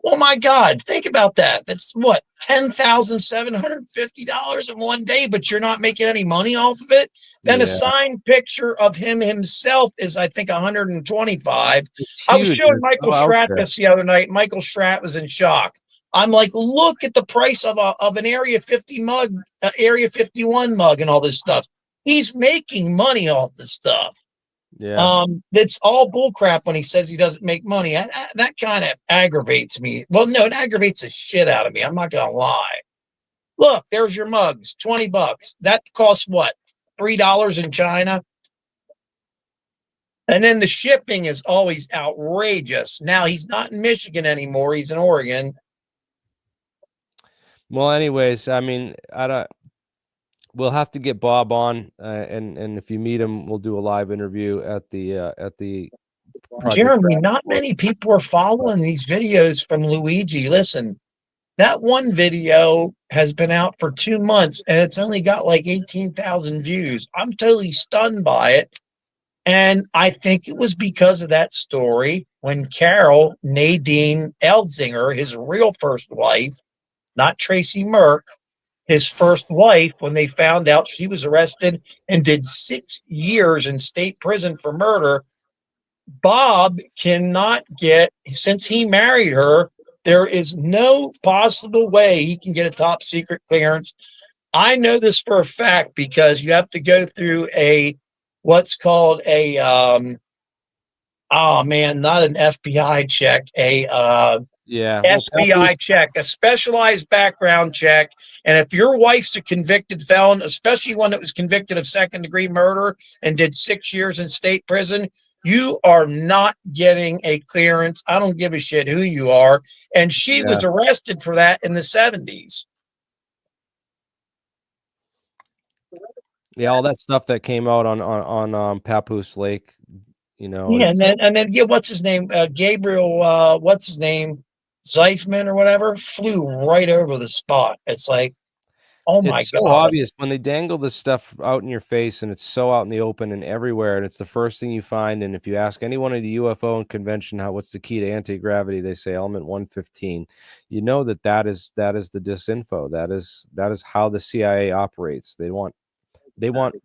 Oh my God, think about that. That's what, $10,750 in one day, but you're not making any money off of it. Then a signed picture of him himself is, I think, 125. I was showing Michael Schratt this the other night. Michael Schratt was in shock. I'm like, look at the price of an Area 50 mug, Area 51 mug, and all this stuff. He's making money off this stuff. Yeah. That's all bullcrap when he says he doesn't make money. That kind of aggravates me. Well, no, it aggravates the shit out of me. I'm not gonna lie. Look, there's your mugs, $20. That costs what? $3 in China. And then the shipping is always outrageous. Now he's not in Michigan anymore. He's in Oregon. Well, anyways, I mean, we'll have to get Bob on, and if you meet him, we'll do a live interview at the. Jeremy, not many people are following these videos from Luigi. Listen, that one video has been out for 2 months, and it's only got like 18,000 views. I'm totally stunned by it, and I think it was because of that story when Carol Nadine Elzinger, his real first wife, not Tracy Merck, his first wife, when they found out she was arrested and did 6 years in state prison for murder, Bob cannot get, since he married her, there is no possible way he can get a top secret clearance. I know this for a fact because you have to go through what's called a, oh man, not an FBI check, SBI check, a specialized background check. And if your wife's a convicted felon, especially one that was convicted of second-degree murder and did 6 years in state prison, you are not getting a clearance. I don't give a shit who you are. And she was arrested for that in the 70s. Yeah, all that stuff that came out on Papoose Lake, you know. Yeah, and then what's his name? Gabriel, what's his name? Zeifman or whatever, flew right over the spot. It's like, oh my God. It's so obvious when they dangle this stuff out in your face, and it's so out in the open and everywhere, and it's the first thing you find. And if you ask anyone at the UFO convention what's the key to anti-gravity, they say element 115. You know that is the disinfo. That is how the CIA operates. They want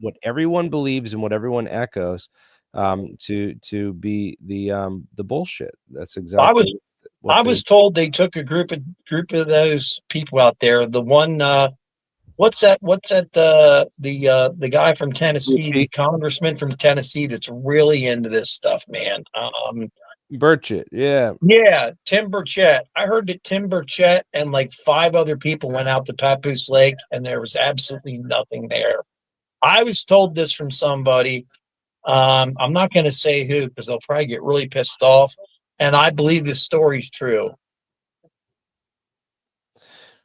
what everyone believes and what everyone echoes. to be the bullshit. That's exactly I was told they took a group of those people out there. The one, what's that? The guy from Tennessee, the congressman from Tennessee, that's really into this stuff, man. Burchett, yeah, Tim Burchett. I heard that Tim Burchett and like 5 other people went out to Papoose Lake, and there was absolutely nothing there. I was told this from somebody. I'm not going to say who because they'll probably get really pissed off. And I believe this story's true.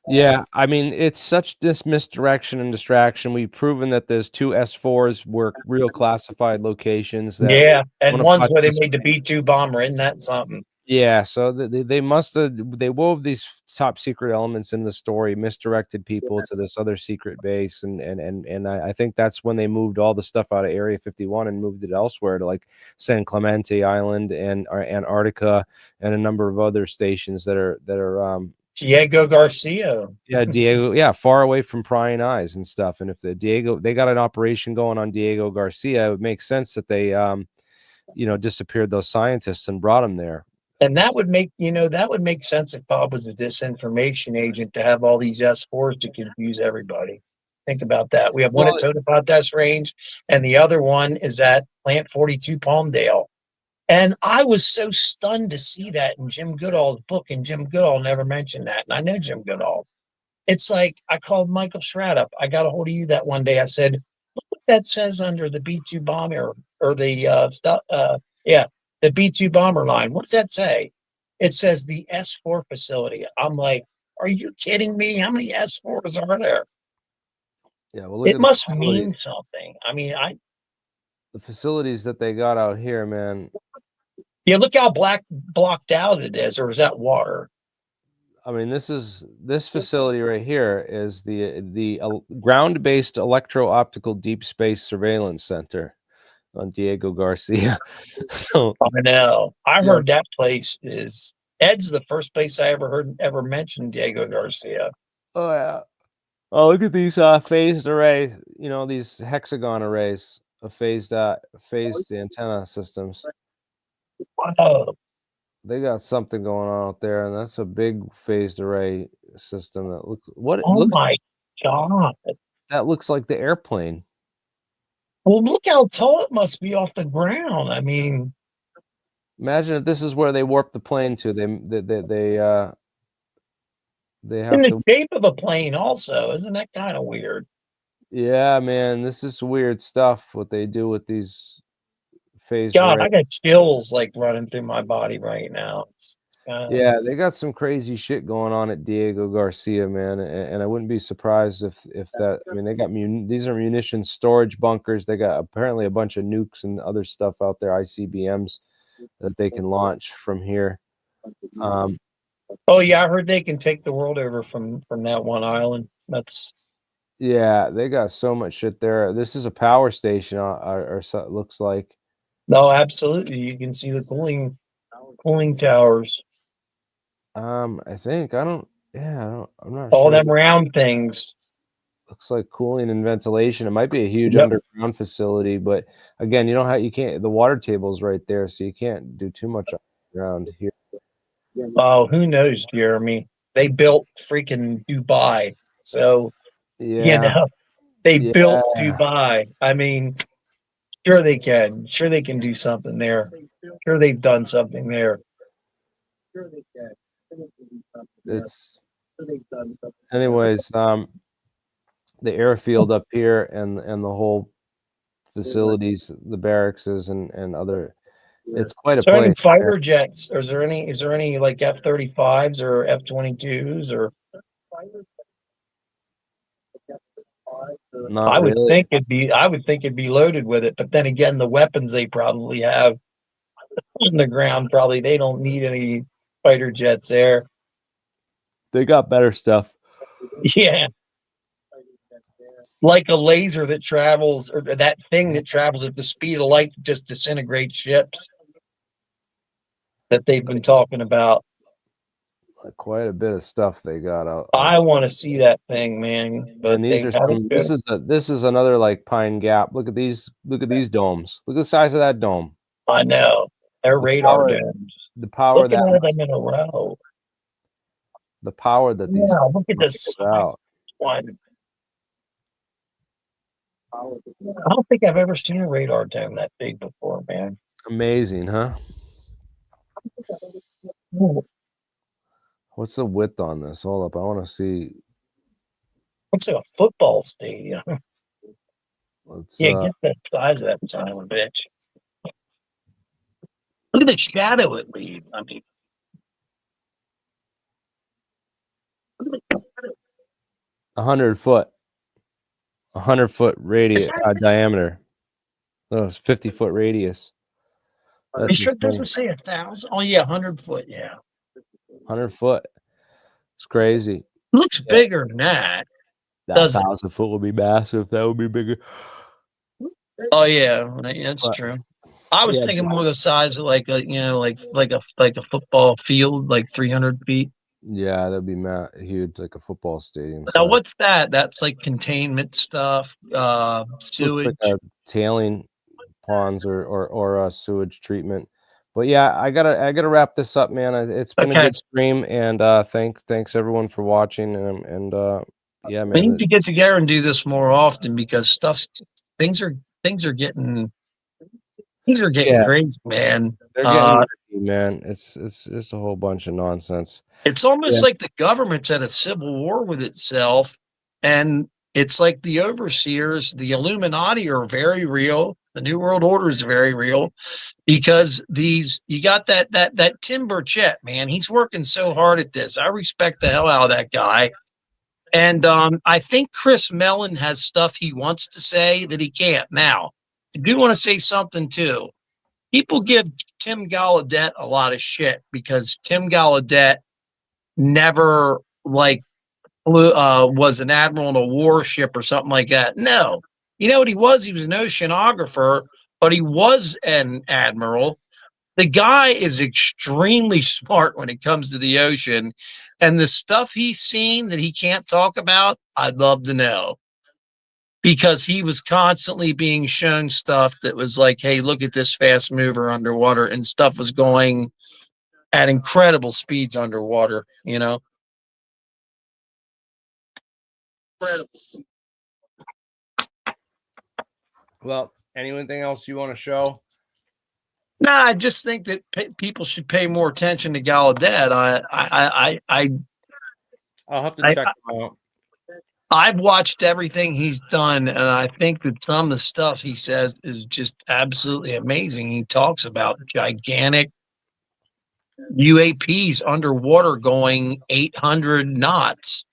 Yeah, I mean, it's such this misdirection and distraction. We've proven that there's 2 S4s were real classified locations. That and one's where they made the B-2 bomber. Isn't that something? Yeah, so they must have they wove these top secret elements in the story, misdirected people to this other secret base, and I think that's when they moved all the stuff out of Area 51 and moved it elsewhere to like San Clemente Island and Antarctica and a number of other stations that are Diego Garcia. Yeah, Diego. Yeah, far away from prying eyes and stuff. And if they got an operation going on Diego Garcia, it would make sense that they disappeared those scientists and brought them there. And that would make sense if Bob was a disinformation agent to have all these S4s to confuse everybody. Think about that. We have one at Totopatas Range, and the other one is at Plant 42 Palmdale. And I was so stunned to see that in Jim Goodall's book, and Jim Goodall never mentioned that. And I know Jim Goodall. It's like I called Michael Schratt up. I got a hold of you that one day. I said, look what that says under the B-2 bomber or the the B-2 bomber line. What does that say? It says the S4 facility. I'm like, are you kidding me? How many S4s are there? Yeah, well, it must mean something. I mean, the facilities that they got out here, man. Yeah, look how blocked out it is, or is that water? I mean, this facility right here is the ground-based electro-optical deep space surveillance center on Diego Garcia. So I know. I heard that place is Ed's the first place I ever mentioned Diego Garcia. Oh yeah. Oh, look at these phased arrays. These hexagon arrays of phased antenna systems. Wow. They got something going on out there, and that's a big phased array system that looks my God. That looks like the airplane. Well, look how tall it must be off the ground. I mean, imagine if this is where they warp the plane to. They have in the shape of a plane also. Isn't that kind of weird? Yeah, man, this is weird stuff, what they do with these phased God, arrays. I got chills like running through my body right now. Yeah, they got some crazy shit going on at Diego Garcia, man, and I wouldn't be surprised if that. I mean, they got these are munitions storage bunkers. They got apparently a bunch of nukes and other stuff out there, ICBMs that they can launch from here. Oh yeah, I heard they can take the world over from that one island. Yeah, they got so much shit there. This is a power station, or so it looks like. No, absolutely. You can see the cooling towers. I think I'm not all sure. Them round things. Looks like cooling and ventilation. It might be a huge underground facility, but again, you can't. The water table's right there, so you can't do too much underground here. Oh, who knows, Jeremy? They built freaking Dubai, so they built Dubai. I mean, sure they can. Sure they can do something there. Sure they've done something there. Anyways, the airfield up here and the whole facilities, the barracks and other. It's quite a place. Any fighter jets? Is there any like F-35s or F-22s or? I would think it'd be loaded with it, but then again, the weapons they probably have on the ground they don't need any fighter jets there. They got better stuff. Yeah. Like a laser that travels, or that thing that travels at the speed of light to just disintegrate ships that they've been talking about. quite a bit of stuff they got out. I want to see that thing, man. But And these are some. This is another like Pine Gap. Look at these. Look at these domes. Look at the size of that dome. I know they're radar domes. The power look at all them in a row. The power that these. Look at this one. I don't think I've ever seen a radar dome that big before, man. Amazing, huh? What's the width on this? Hold up, I want to see. Looks like a football stadium. Get the size of that son of a bitch. Look at the shadow it leaves. I mean, 100 foot. 100-foot radius diameter. Oh, it's 50-foot radius. Are you sure it doesn't say 1,000? Oh yeah, 100 foot. Yeah, 100 foot. It's crazy. It looks bigger than that. That 1,000 foot would be massive. That would be bigger. Oh yeah, that's true. I was thinking more the size of like a like a football field, like 300 feet. Yeah, that'd be huge, like a football stadium. Now, what's that? That's like containment stuff, sewage, like tailing ponds or sewage treatment. But yeah, I gotta wrap this up, man. It's been a good stream, and thanks everyone for watching, and yeah, man. We need to get together and do this more often because things are getting crazy, man. They're getting man. It's just a whole bunch of nonsense. It's almost like the government's at a civil war with itself, and it's like the overseers, the Illuminati, are very real. The New World Order is very real because you got that Tim Burchett, man. He's working so hard at this. I respect the hell out of that guy. And I think Chris Mellon has stuff he wants to say that he can't. Now, I do want to say something too. People give Tim Gallaudet a lot of shit because Tim Gallaudet never was an admiral in a warship or something like that. No, you know what he was? He was an oceanographer, but he was an admiral. The guy is extremely smart when it comes to the ocean, and the stuff he's seen that he can't talk about, I'd love to know, because he was constantly being shown stuff that was like, hey, look at this fast mover underwater, and stuff was going at incredible speeds underwater, you know? Well, anything else you want to show? Nah, I just think that people should pay more attention to Gallaudet. I'll have to check him out. I've watched everything he's done, and I think that some of the stuff he says is just absolutely amazing. He talks about gigantic UAPs underwater going 800 knots,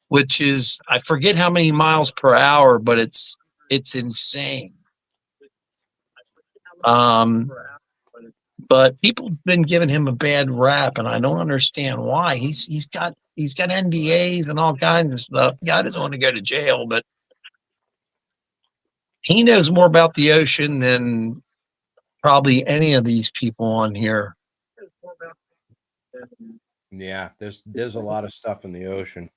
which is, I forget how many miles per hour, but it's insane. But people have been giving him a bad rap, and I don't understand why. He's got NDAs and all kinds of stuff. The guy doesn't want to go to jail, but he knows more about the ocean than probably any of these people on here. Yeah, there's a lot of stuff in the ocean.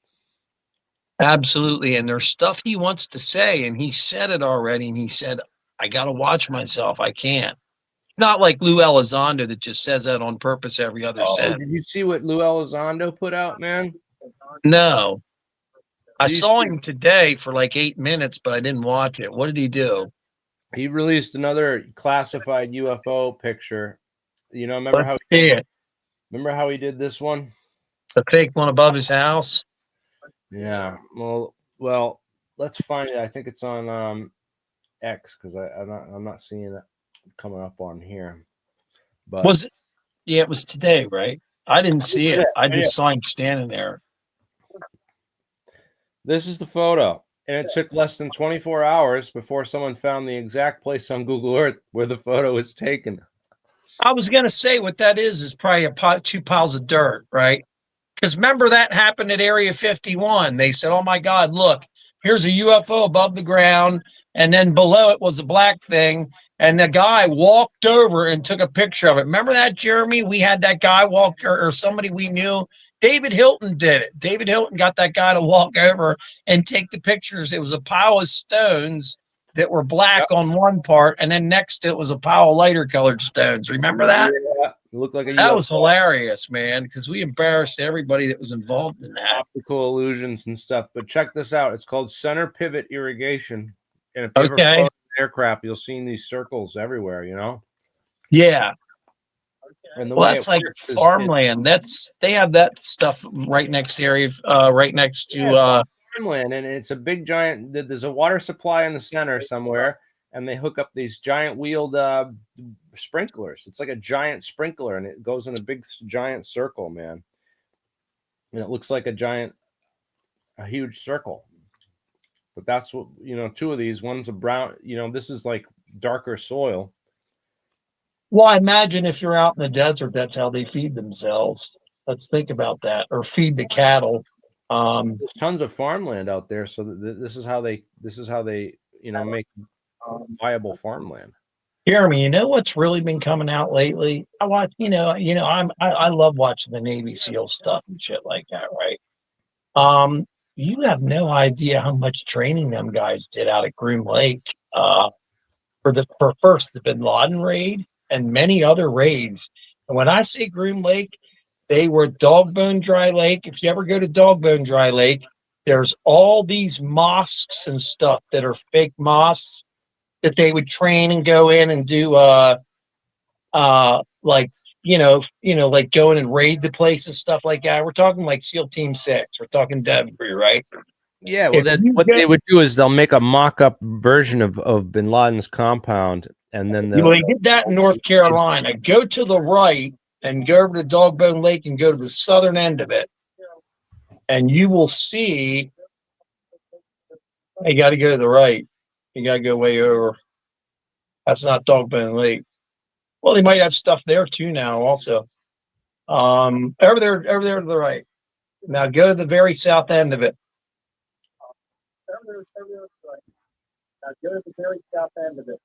Absolutely, and there's stuff he wants to say, and he said it already, and he said, I got to watch myself. I can't. Not like Lou Elizondo that just says that on purpose every other sentence. Did you see what Lou Elizondo put out, man? No. I saw him today for like 8 minutes, but I didn't watch it. What did he do? He released another classified UFO picture. You know, remember how he did this one? The fake one above his house? Yeah. Well, let's find it. I think it's on X because I'm not seeing it coming up on here. But was it? Yeah, it was today, right? I didn't see it. I just saw him standing there. This is the photo, and it took less than 24 hours before someone found the exact place on Google Earth where the photo was taken. I was going to say what that is probably two piles of dirt, right? Because remember that happened at Area 51. They said, oh my God, look, here's a UFO above the ground, and then below it was a black thing, and the guy walked over and took a picture of it. Remember that, Jeremy? We had that guy walk, or somebody we knew. David Hilton did it. David Hilton got that guy to walk over and take the pictures. It was a pile of stones that were black on one part, and then next to it was a pile of lighter colored stones. Remember that? Yeah, it looked like a That UFO. was hilarious, man, because we embarrassed everybody that was involved in that. Optical illusions and stuff. But check this out. It's called center pivot irrigation. And if you ever Okay. float an aircraft, you'll see these circles everywhere, you know? Yeah. And the Well, way that's it like works is farmland. They have that stuff right next to area, right next to farmland, and it's a big giant. There's a water supply in the center somewhere, and they hook up these giant wheeled sprinklers. It's like a giant sprinkler, and it goes in a big giant circle, man. And it looks like a huge circle. But that's what, you know, two of these. One's a brown, you know, this is like darker soil. Well, I imagine if you're out in the desert, that's how they feed themselves. Let's think about that, or feed the cattle. There's tons of farmland out there, so this is how they you know, make viable farmland. Jeremy, you know what's really been coming out lately? I watch, I love watching the Navy SEAL stuff and shit like that, right? You have no idea how much training them guys did out at Groom Lake for first the Bin Laden raid and many other raids. And when I say Groom Lake, they were Dogbone Dry Lake. If you ever go to Dogbone Dry Lake, there's all these mosques and stuff that are fake mosques that they would train and go in and do like like going and raid the place and stuff like that. We're talking like SEAL Team 6. We're talking Devonbury, right? Yeah, well, what they would do is they'll make a mock-up version of Bin Laden's compound, and then they did that in North Carolina. Go to the right and go over to Dogbone Lake and go to the southern end of it, and you will see. You got to go to the right. You got to go way over. That's not Dogbone Lake. Well, they might have stuff there too now, also. Over there to the right. Now go to the very south end of it. Now go to the very south end of it.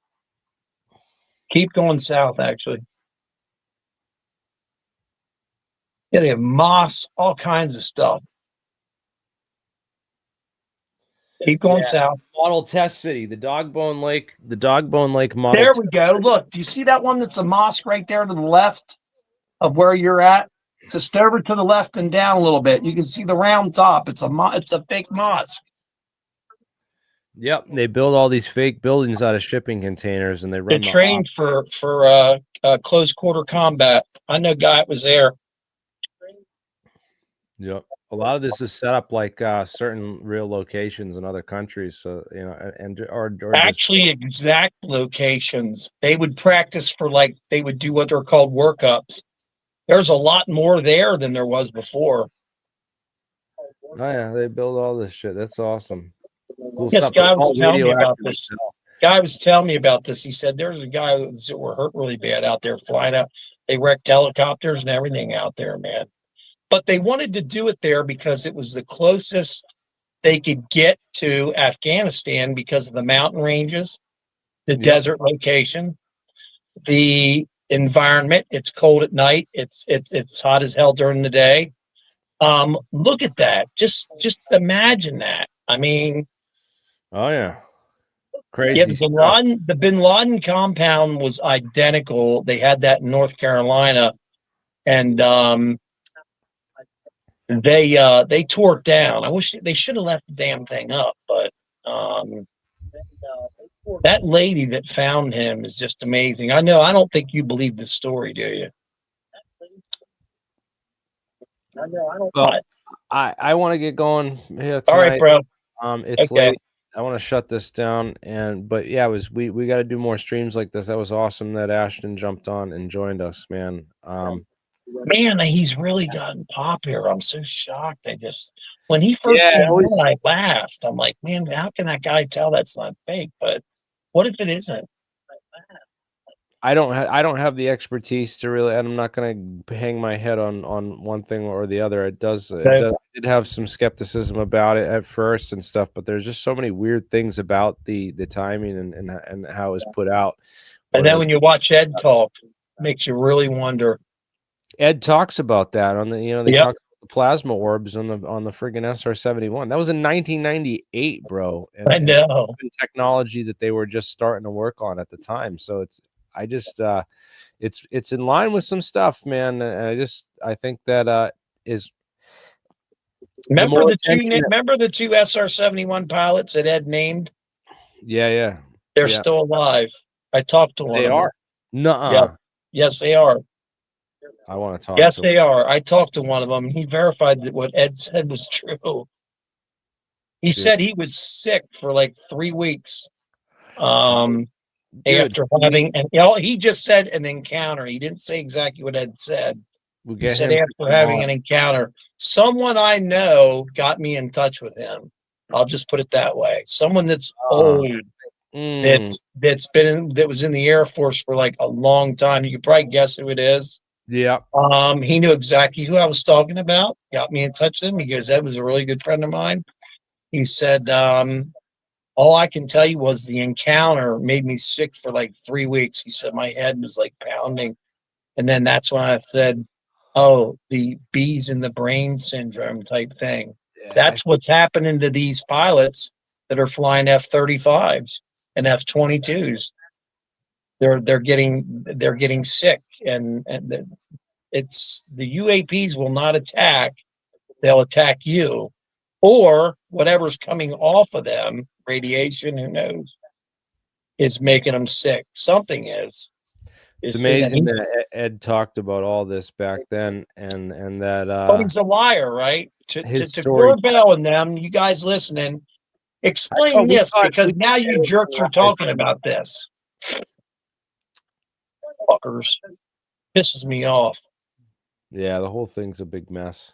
Keep going south, actually. Yeah, they have moss, all kinds of stuff. Keep going south. Model test city, the Dogbone Lake model. There we go. Look, do you see that one that's a mosque right there to the left of where you're at? Just over to the left and down a little bit. You can see the round top. It's a fake mosque. Yep, they build all these fake buildings out of shipping containers, and they run. They're trained for close quarter combat. I know a guy that was there. Yep, a lot of this is set up like certain real locations in other countries. So or actually exact locations. They would practice for they would do what they're called workups. There's a lot more there than there was before. Oh yeah, they build all this shit. That's awesome. Cool. Yes, guy was telling me about this. Guy was telling me about this. He said there's a guy that were hurt really bad out there flying out. They wrecked helicopters and everything out there, man. But they wanted to do it there because it was the closest they could get to Afghanistan because of the mountain ranges, the desert location, the environment. It's cold at night. It's hot as hell during the day. Look at that. Just imagine that. I mean, oh yeah, crazy. Yeah, the Bin Laden compound was identical. They had that in North Carolina, and they tore it down. I wish they should have left the damn thing up, but that lady that found him is just amazing. I know. I don't think you believe this story, do you? I know. I don't. Well, I want to get going here tonight. All right, bro. It's late. I want to shut this down, but yeah, we got to do more streams like this. That was awesome that Ashton jumped on and joined us, man. Man, he's really gotten popular. I'm so shocked. When he first came on, I laughed. I'm like, man, how can that guy tell that's not fake? But what if it isn't? I don't have the expertise to really, and I'm not going to hang my head on one thing or the other. It did have some skepticism about it at first and stuff, but there's just so many weird things about the timing and how it was put out. And then when you watch Ed talk, it makes you really wonder. Ed talks about that on the, they talk about the plasma orbs on the friggin' SR-71. That was in 1998, bro. And, I know. and technology that they were just starting to work on at the time. So it's in line with some stuff, man. And I think that is. Remember the two SR-71 pilots that Ed named? Yeah. They're still alive. I talked to one of them. They are? Nuh-uh. Yeah. Yes, they are. I want to talk Yes, to they are. I talked to one of them. He verified that what Ed said was true. He said he was sick for like 3 weeks. After having, and he just said an encounter. He didn't say exactly what Ed said. He said after having an encounter, someone I know got me in touch with him. I'll just put it that way. Someone that's old, that was in the Air Force for like a long time. You could probably guess who it is. Yeah. He knew exactly who I was talking about. Got me in touch with him. He goes, Ed was a really good friend of mine. He said, all I can tell you was the encounter made me sick for like 3 weeks. He said my head was like pounding. And then that's when I said, oh, the bees in the brain syndrome type thing. Yeah, that's what's happening to these pilots that are flying F-35s and F-22s. They're getting sick, and it's the UAPs will not attack. They'll attack you or whatever's coming off of them. Radiation, who knows, is making them sick. Something is. It's amazing that Ed talked about all this back then, and that. But he's a liar, right? To Corbell and them, you guys listening, explain this because now you jerks are talking about this. Fuckers, pisses me off. Yeah, the whole thing's a big mess.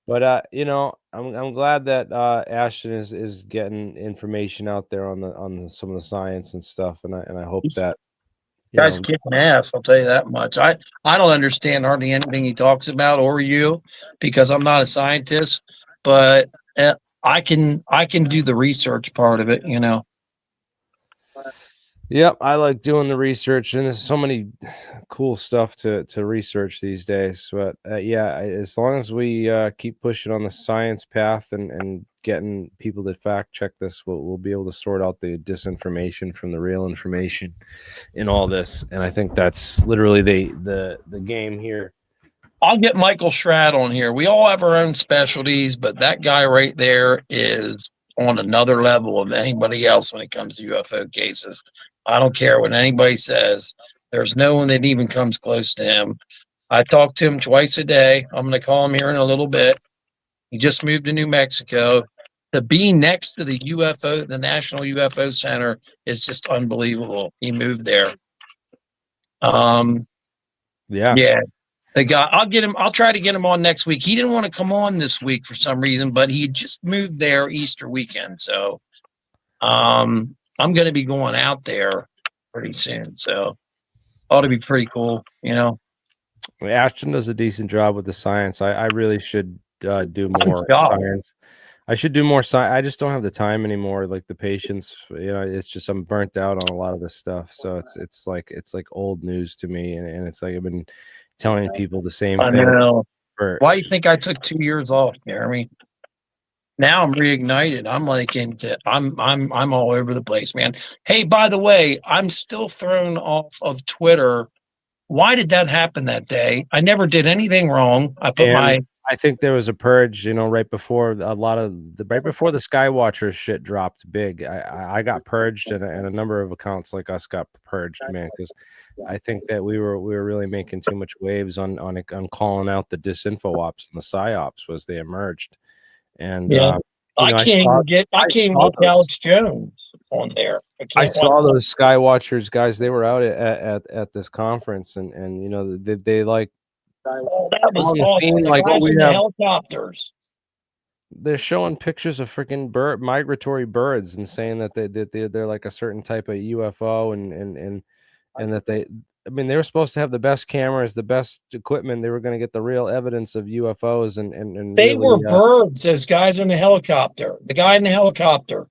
But I'm glad that Ashton is getting information out there on some of the science and stuff, and I hope that guy's kicking ass. I'll tell you that much. I don't understand hardly anything he talks about or you, because I'm not a scientist, but I can do the research part of it. Yep, I like doing the research, and there's so many cool stuff to research these days. But as long as we keep pushing on the science path and getting people to fact check this, we'll be able to sort out the disinformation from the real information in all this. And I think that's literally the game here. I'll get Michael Schrad on here. We all have our own specialties, but that guy right there is on another level of anybody else when it comes to UFO cases. I don't care what anybody says. There's no one that even comes close to him. I talk to him twice a day. I'm going to call him here in a little bit. He just moved to New Mexico. To be next to the National UFO Center is just unbelievable. He moved there. Yeah. The guy, I'll try to get him on next week. He didn't want to come on this week for some reason, but he just moved there Easter weekend. So I'm going to be going out there pretty soon. So ought to be pretty cool, Ashton does a decent job with the science. I really should do more science. I should do more science. I just don't have the time anymore, like the patience. It's just I'm burnt out on a lot of this stuff. So it's like old news to me, and it's like I've been telling people the same thing. I know. Why do you think I took 2 years off, Jeremy? Now I'm reignited. I'm like I'm all over the place, man. Hey, by the way, I'm still thrown off of Twitter. Why did that happen that day? I never did anything wrong. I think there was a purge, right before the Skywatcher shit dropped big. I got purged, and a number of accounts like us got purged, man, because I think that we were really making too much waves on calling out the disinfo ops and the psyops as they emerged. And I can't even get Alex Jones on there. I saw those Skywatchers guys. They were out at this conference, and they like. That was awesome. Like we have helicopters. They're showing pictures of freaking migratory birds and saying that they're like a certain type of UFO, and and that I mean, they were supposed to have the best cameras, the best equipment. They were going to get the real evidence of UFOs, and They really, were birds as guys in the helicopter. The guy in the helicopter.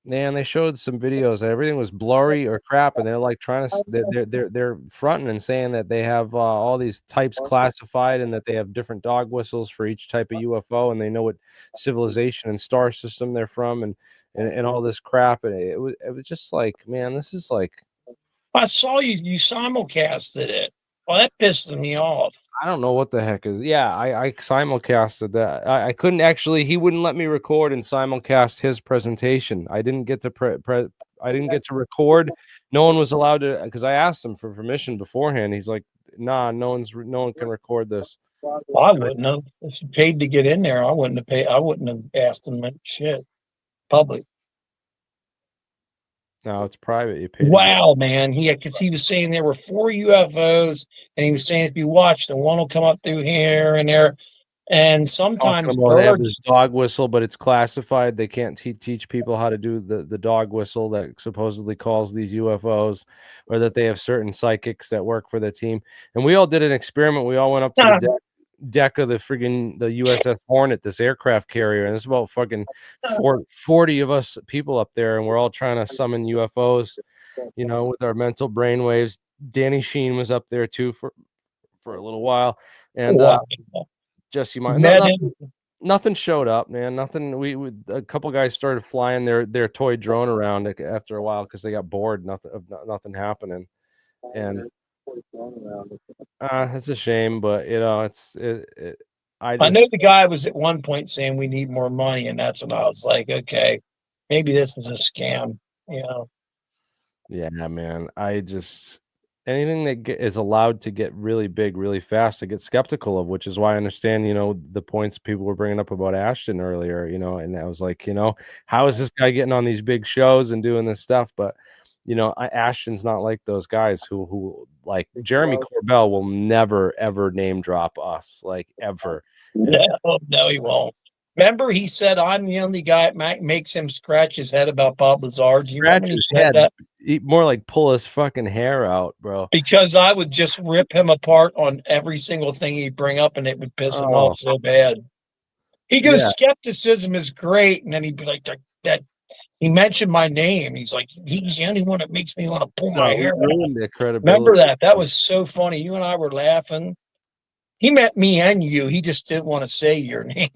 man, they showed some videos that everything was blurry or crap, and they're like trying to they're fronting and saying that they have all these types classified, and that they have different dog whistles for each type of UFO, and they know what civilization and star system they're from, and all this crap. And it was just like, man, this is like, I saw you simulcasted it. Well, that pissed me off. I don't know what the heck is. Yeah, I simulcasted that. I couldn't actually. He wouldn't let me record and simulcast his presentation. I didn't get to I didn't get to record. No one was allowed to, because I asked him for permission beforehand. He's like, "Nah, no one can record this." Well, I wouldn't have. If you paid to get in there, I wouldn't have paid. I wouldn't have asked him shit. Public. No, it's private. You pay. Wow, man. Because he was saying there were 4 UFOs, and he was saying if you watch, the one will come up through here and there. And sometimes they have birds. this dog whistle, but it's classified. They can't teach people how to do the dog whistle that supposedly calls these UFOs, or that they have certain psychics that work for the team. And we all did an experiment. We all went up to the deck of the USS Hornet, this aircraft carrier, and there's about fucking 40 of us people up there, and we're all trying to summon UFOs, you know, with our mental brainwaves. Danny Sheen was up there too for a little while, and Jesse, nothing showed up, man. Nothing. We a couple guys started flying their toy drone around after a while because they got bored. Nothing happening, and it's a shame, but you know, I know the guy was at one point saying we need more money, and that's when I was like, okay, maybe this is a scam, you know. Yeah, man. Anything that is allowed to get really big really fast, I get skeptical of, which is why I understand, you know, the points people were bringing up about Ashton earlier, you know, and I was like, you know, how is this guy getting on these big shows and doing this stuff? But, you know, Ashton's not like those guys who like Jeremy Corbell will never, ever name drop us, like ever. No, he won't. Remember, he said, I'm the only guy that makes him scratch his head about Bob Lazar. Do you remember he said that? More like pull his fucking hair out, bro. Because I would just rip him apart on every single thing he'd bring up, and it would piss him off so bad. He goes, skepticism is great. And then he'd be like, that he mentioned my name. He's like, he's the only one that makes me want to pull my hair out. Remember that? That was so funny. You and I were laughing. He met me and you. He just didn't want to say your name.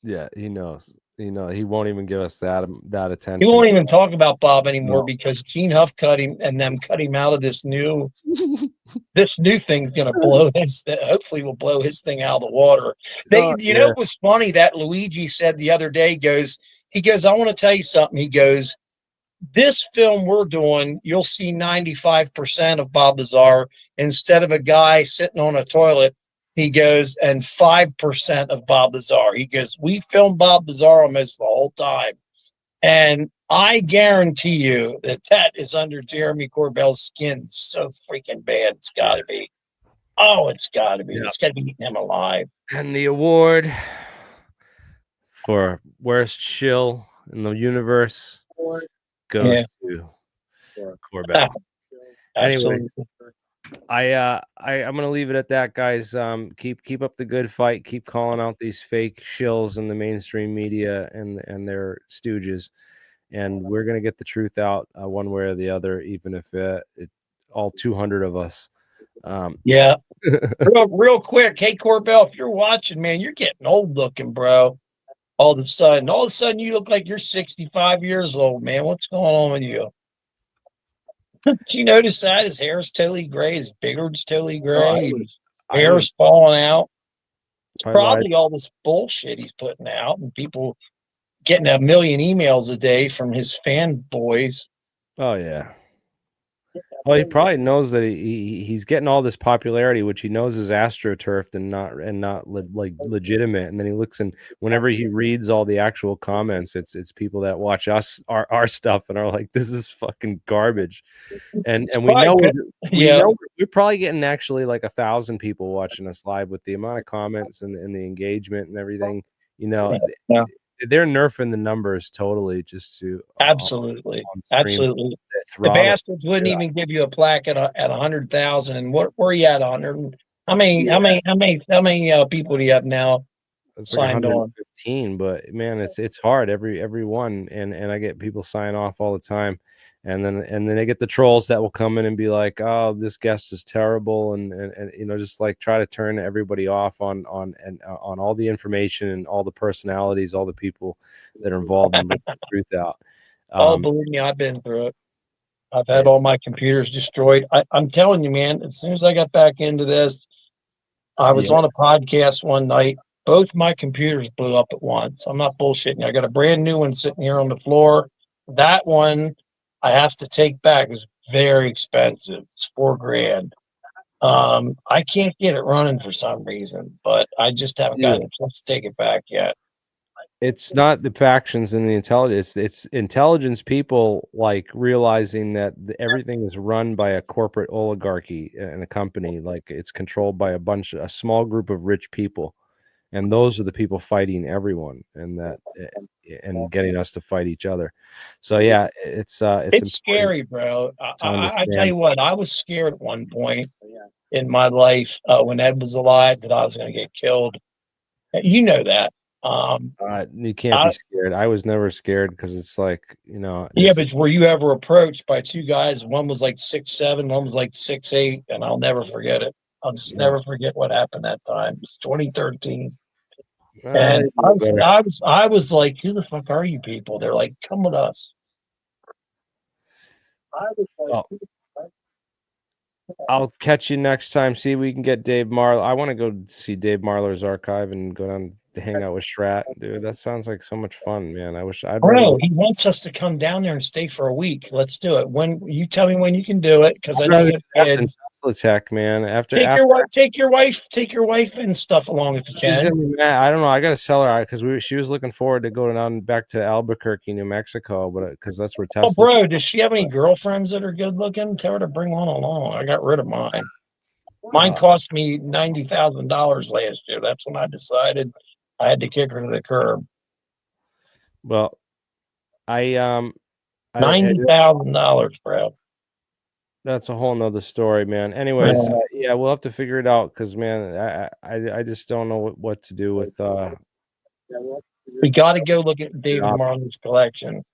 Yeah, he knows. You know, he won't even give us that attention. He won't even talk about Bob anymore because Gene Huff cut him, and them cut him out of this new thing's gonna blow his. Hopefully, will blow his thing out of the water. You know, it was funny that Luigi said the other day. He goes, I want to tell you something. He goes, this film we're doing, you'll see 95% of Bob Lazar instead of a guy sitting on a toilet. He goes, and 5% of Bob Lazar. He goes, we filmed Bob Lazar almost the whole time. And I guarantee you that is under Jeremy Corbell's skin so freaking bad. It's got to be. Oh, it's got to be. It's got to be eating him alive. And the award for worst shill in the universe goes to Corbell. Anyway, I'm gonna leave it at that, guys. Keep up the good fight. Keep calling out these fake shills in the mainstream media and their stooges, and we're gonna get the truth out one way or the other, even if all 200 of us. Real quick, hey Corbell, if you're watching, man, you're getting old looking, bro. All of a sudden, you look like you're 65 years old, man. What's going on with you? Did you notice that his hair is totally gray, his beard's totally gray, his hair's falling out? It's probably all this bullshit he's putting out, and people getting 1 million emails a day from his fanboys. Oh yeah. Well, he probably knows that he's getting all this popularity, which he knows is astroturfed and not legitimate. And then he looks, and whenever he reads all the actual comments, it's people that watch our stuff and are like, "This is fucking garbage." And we know we're probably getting actually like 1,000 people watching us live with the amount of comments and the engagement and everything. You know, they're nerfing the numbers totally just to absolutely. The bastards wouldn't even give you a plaque at 100,000. And where are you at? 100? How many people do you have now It's like signed on? 115, but man, it's hard every one, and I get people sign off all the time, and then they get the trolls that will come in and be like, oh, this guest is terrible, and you know, just like try to turn everybody off on all the information and all the personalities, all the people that are involved in getting the truth out. Oh, believe me, I've been through it. I've had all my computers destroyed. I'm telling you, man, as soon as I got back into this, I was on a podcast one night. Both my computers blew up at once. I'm not bullshitting. I got a brand new one sitting here on the floor. That one I have to take back. It's very expensive. It's $4,000. I can't get it running for some reason, but I just haven't gotten a chance to take it back yet. It's not the factions and the intelligence. It's intelligence people like realizing that everything is run by a corporate oligarchy and a company. Like it's controlled by a small group of rich people, and those are the people fighting everyone, and getting us to fight each other. So yeah, it's scary, bro. I tell you what, I was scared at one point in my life when Ed was alive that I was going to get killed. You know that. You can't be scared. I was never scared because it's like, you know. Yeah, but were you ever approached by two guys? One was like 6'7", one was like 6'8", and I'll never forget it. I'll just never forget what happened that time. It's 2013. And I was like, who the fuck are you people? They're like, come with us. I was like, I'll catch you next time. See if we can get Dave Marler. I want to go see Dave Marler's archive and go down to hang out with Strat, dude. That sounds like so much fun, man. I wish I'd. Bro, he wants us to come down there and stay for a week. Let's do it. When you tell me when you can do it, because I know you have kids. Tech, man. Take your wife and stuff along if you can. She's gonna be mad. I don't know. I gotta sell her because she was looking forward to going on back to Albuquerque, New Mexico, but because that's where Tesla. Oh, bro, does she have any girlfriends that are good looking? Tell her to bring one along. I got rid of mine. Mine cost me $90,000 last year. That's when I decided I had to kick her to the curb. Well, $90,000, bro. That's a whole nother story, man. Anyways, yeah, we'll have to figure it out because, man, I just don't know what to do with. We got to go look at David Marler's collection.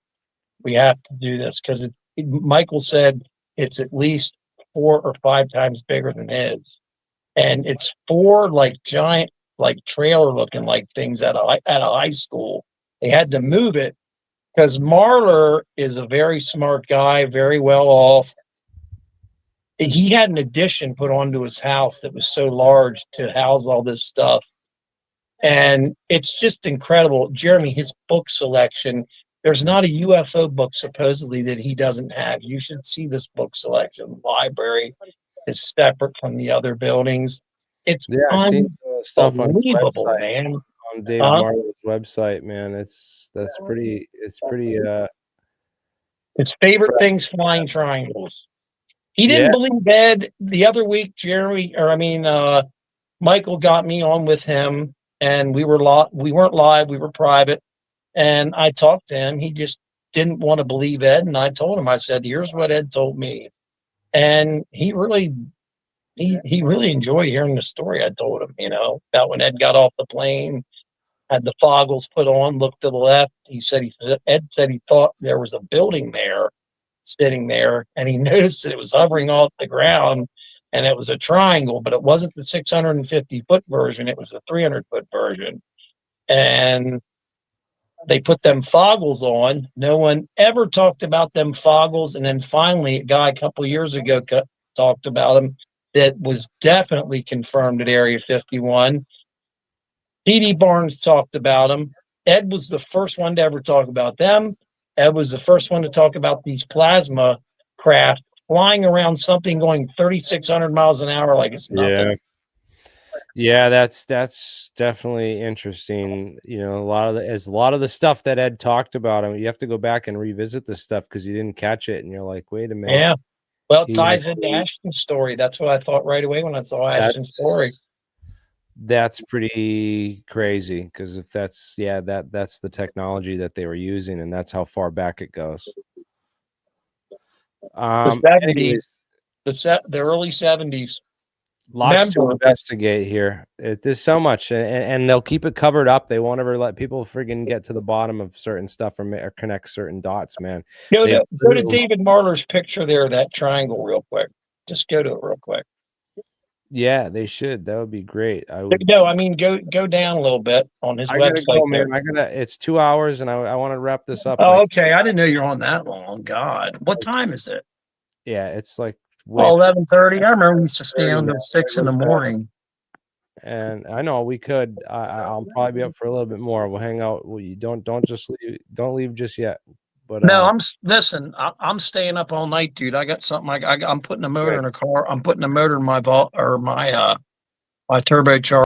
We have to do this because Michael said it's at least 4 or 5 times bigger than his, and it's 4 like giant, like trailer looking like things at a high school. They had to move it because Marler is a very smart guy, very well off. He had an addition put onto his house that was so large to house all this stuff. And it's just incredible. Jeremy, his book selection, there's not a UFO book supposedly that he doesn't have. You should see this book selection. The library is separate from the other buildings. It's I've seen stuff on his website, man. On David Marler's website, man. It's pretty. His favorite thing's flying triangles. He didn't believe Ed the other week. Michael got me on with him, and we weren't live, we were private, and I talked to him. He just didn't want to believe Ed, and I told him, I said, here's what Ed told me, and he really enjoyed hearing the story I told him, about when Ed got off the plane, had the foggles put on, looked to the left. Ed said he thought there was a building there sitting there, and he noticed that it was hovering off the ground, and it was a triangle, but it wasn't the 650-foot version. It was the 300-foot version. And they put them foggles on. No one ever talked about them foggles. And then finally, a guy a couple years ago talked about them that was definitely confirmed at Area 51. P.D. Barnes talked about them. Ed was the first one to ever talk about them. Ed was the first one to talk about these plasma craft flying around something going 3,600 miles an hour like it's nothing. Yeah, that's definitely interesting. A lot of the stuff that Ed talked about, you have to go back and revisit this stuff because you didn't catch it, and you're like, wait a minute. Yeah. Well, it ties into Ashton's story. That's what I thought right away when I saw Ashton's story. That's pretty crazy because if that's the technology that they were using, and that's how far back it goes. The 70s, the early 70s. Lots to investigate here. There's so much, and they'll keep it covered up. They won't ever let people friggin' get to the bottom of certain stuff or connect certain dots, man. Go to David Marler's picture there, that triangle, real quick. Just go to it real quick. Yeah, they should. That would be great. No, I mean go down a little bit on his website. Go, man. It's 2 hours, and I want to wrap this up. Oh, okay. I didn't know you're on that long. God, what time is it? Yeah, it's like 11:30. I remember we used to stay until 6 in the morning. And I know we could. I'll probably be up for a little bit more. We'll hang out. Don't just leave. Don't leave just yet. But no, I'm staying up all night, dude. I got something. I'm putting a motor in a car. I'm putting a motor in my vault or my turbocharger.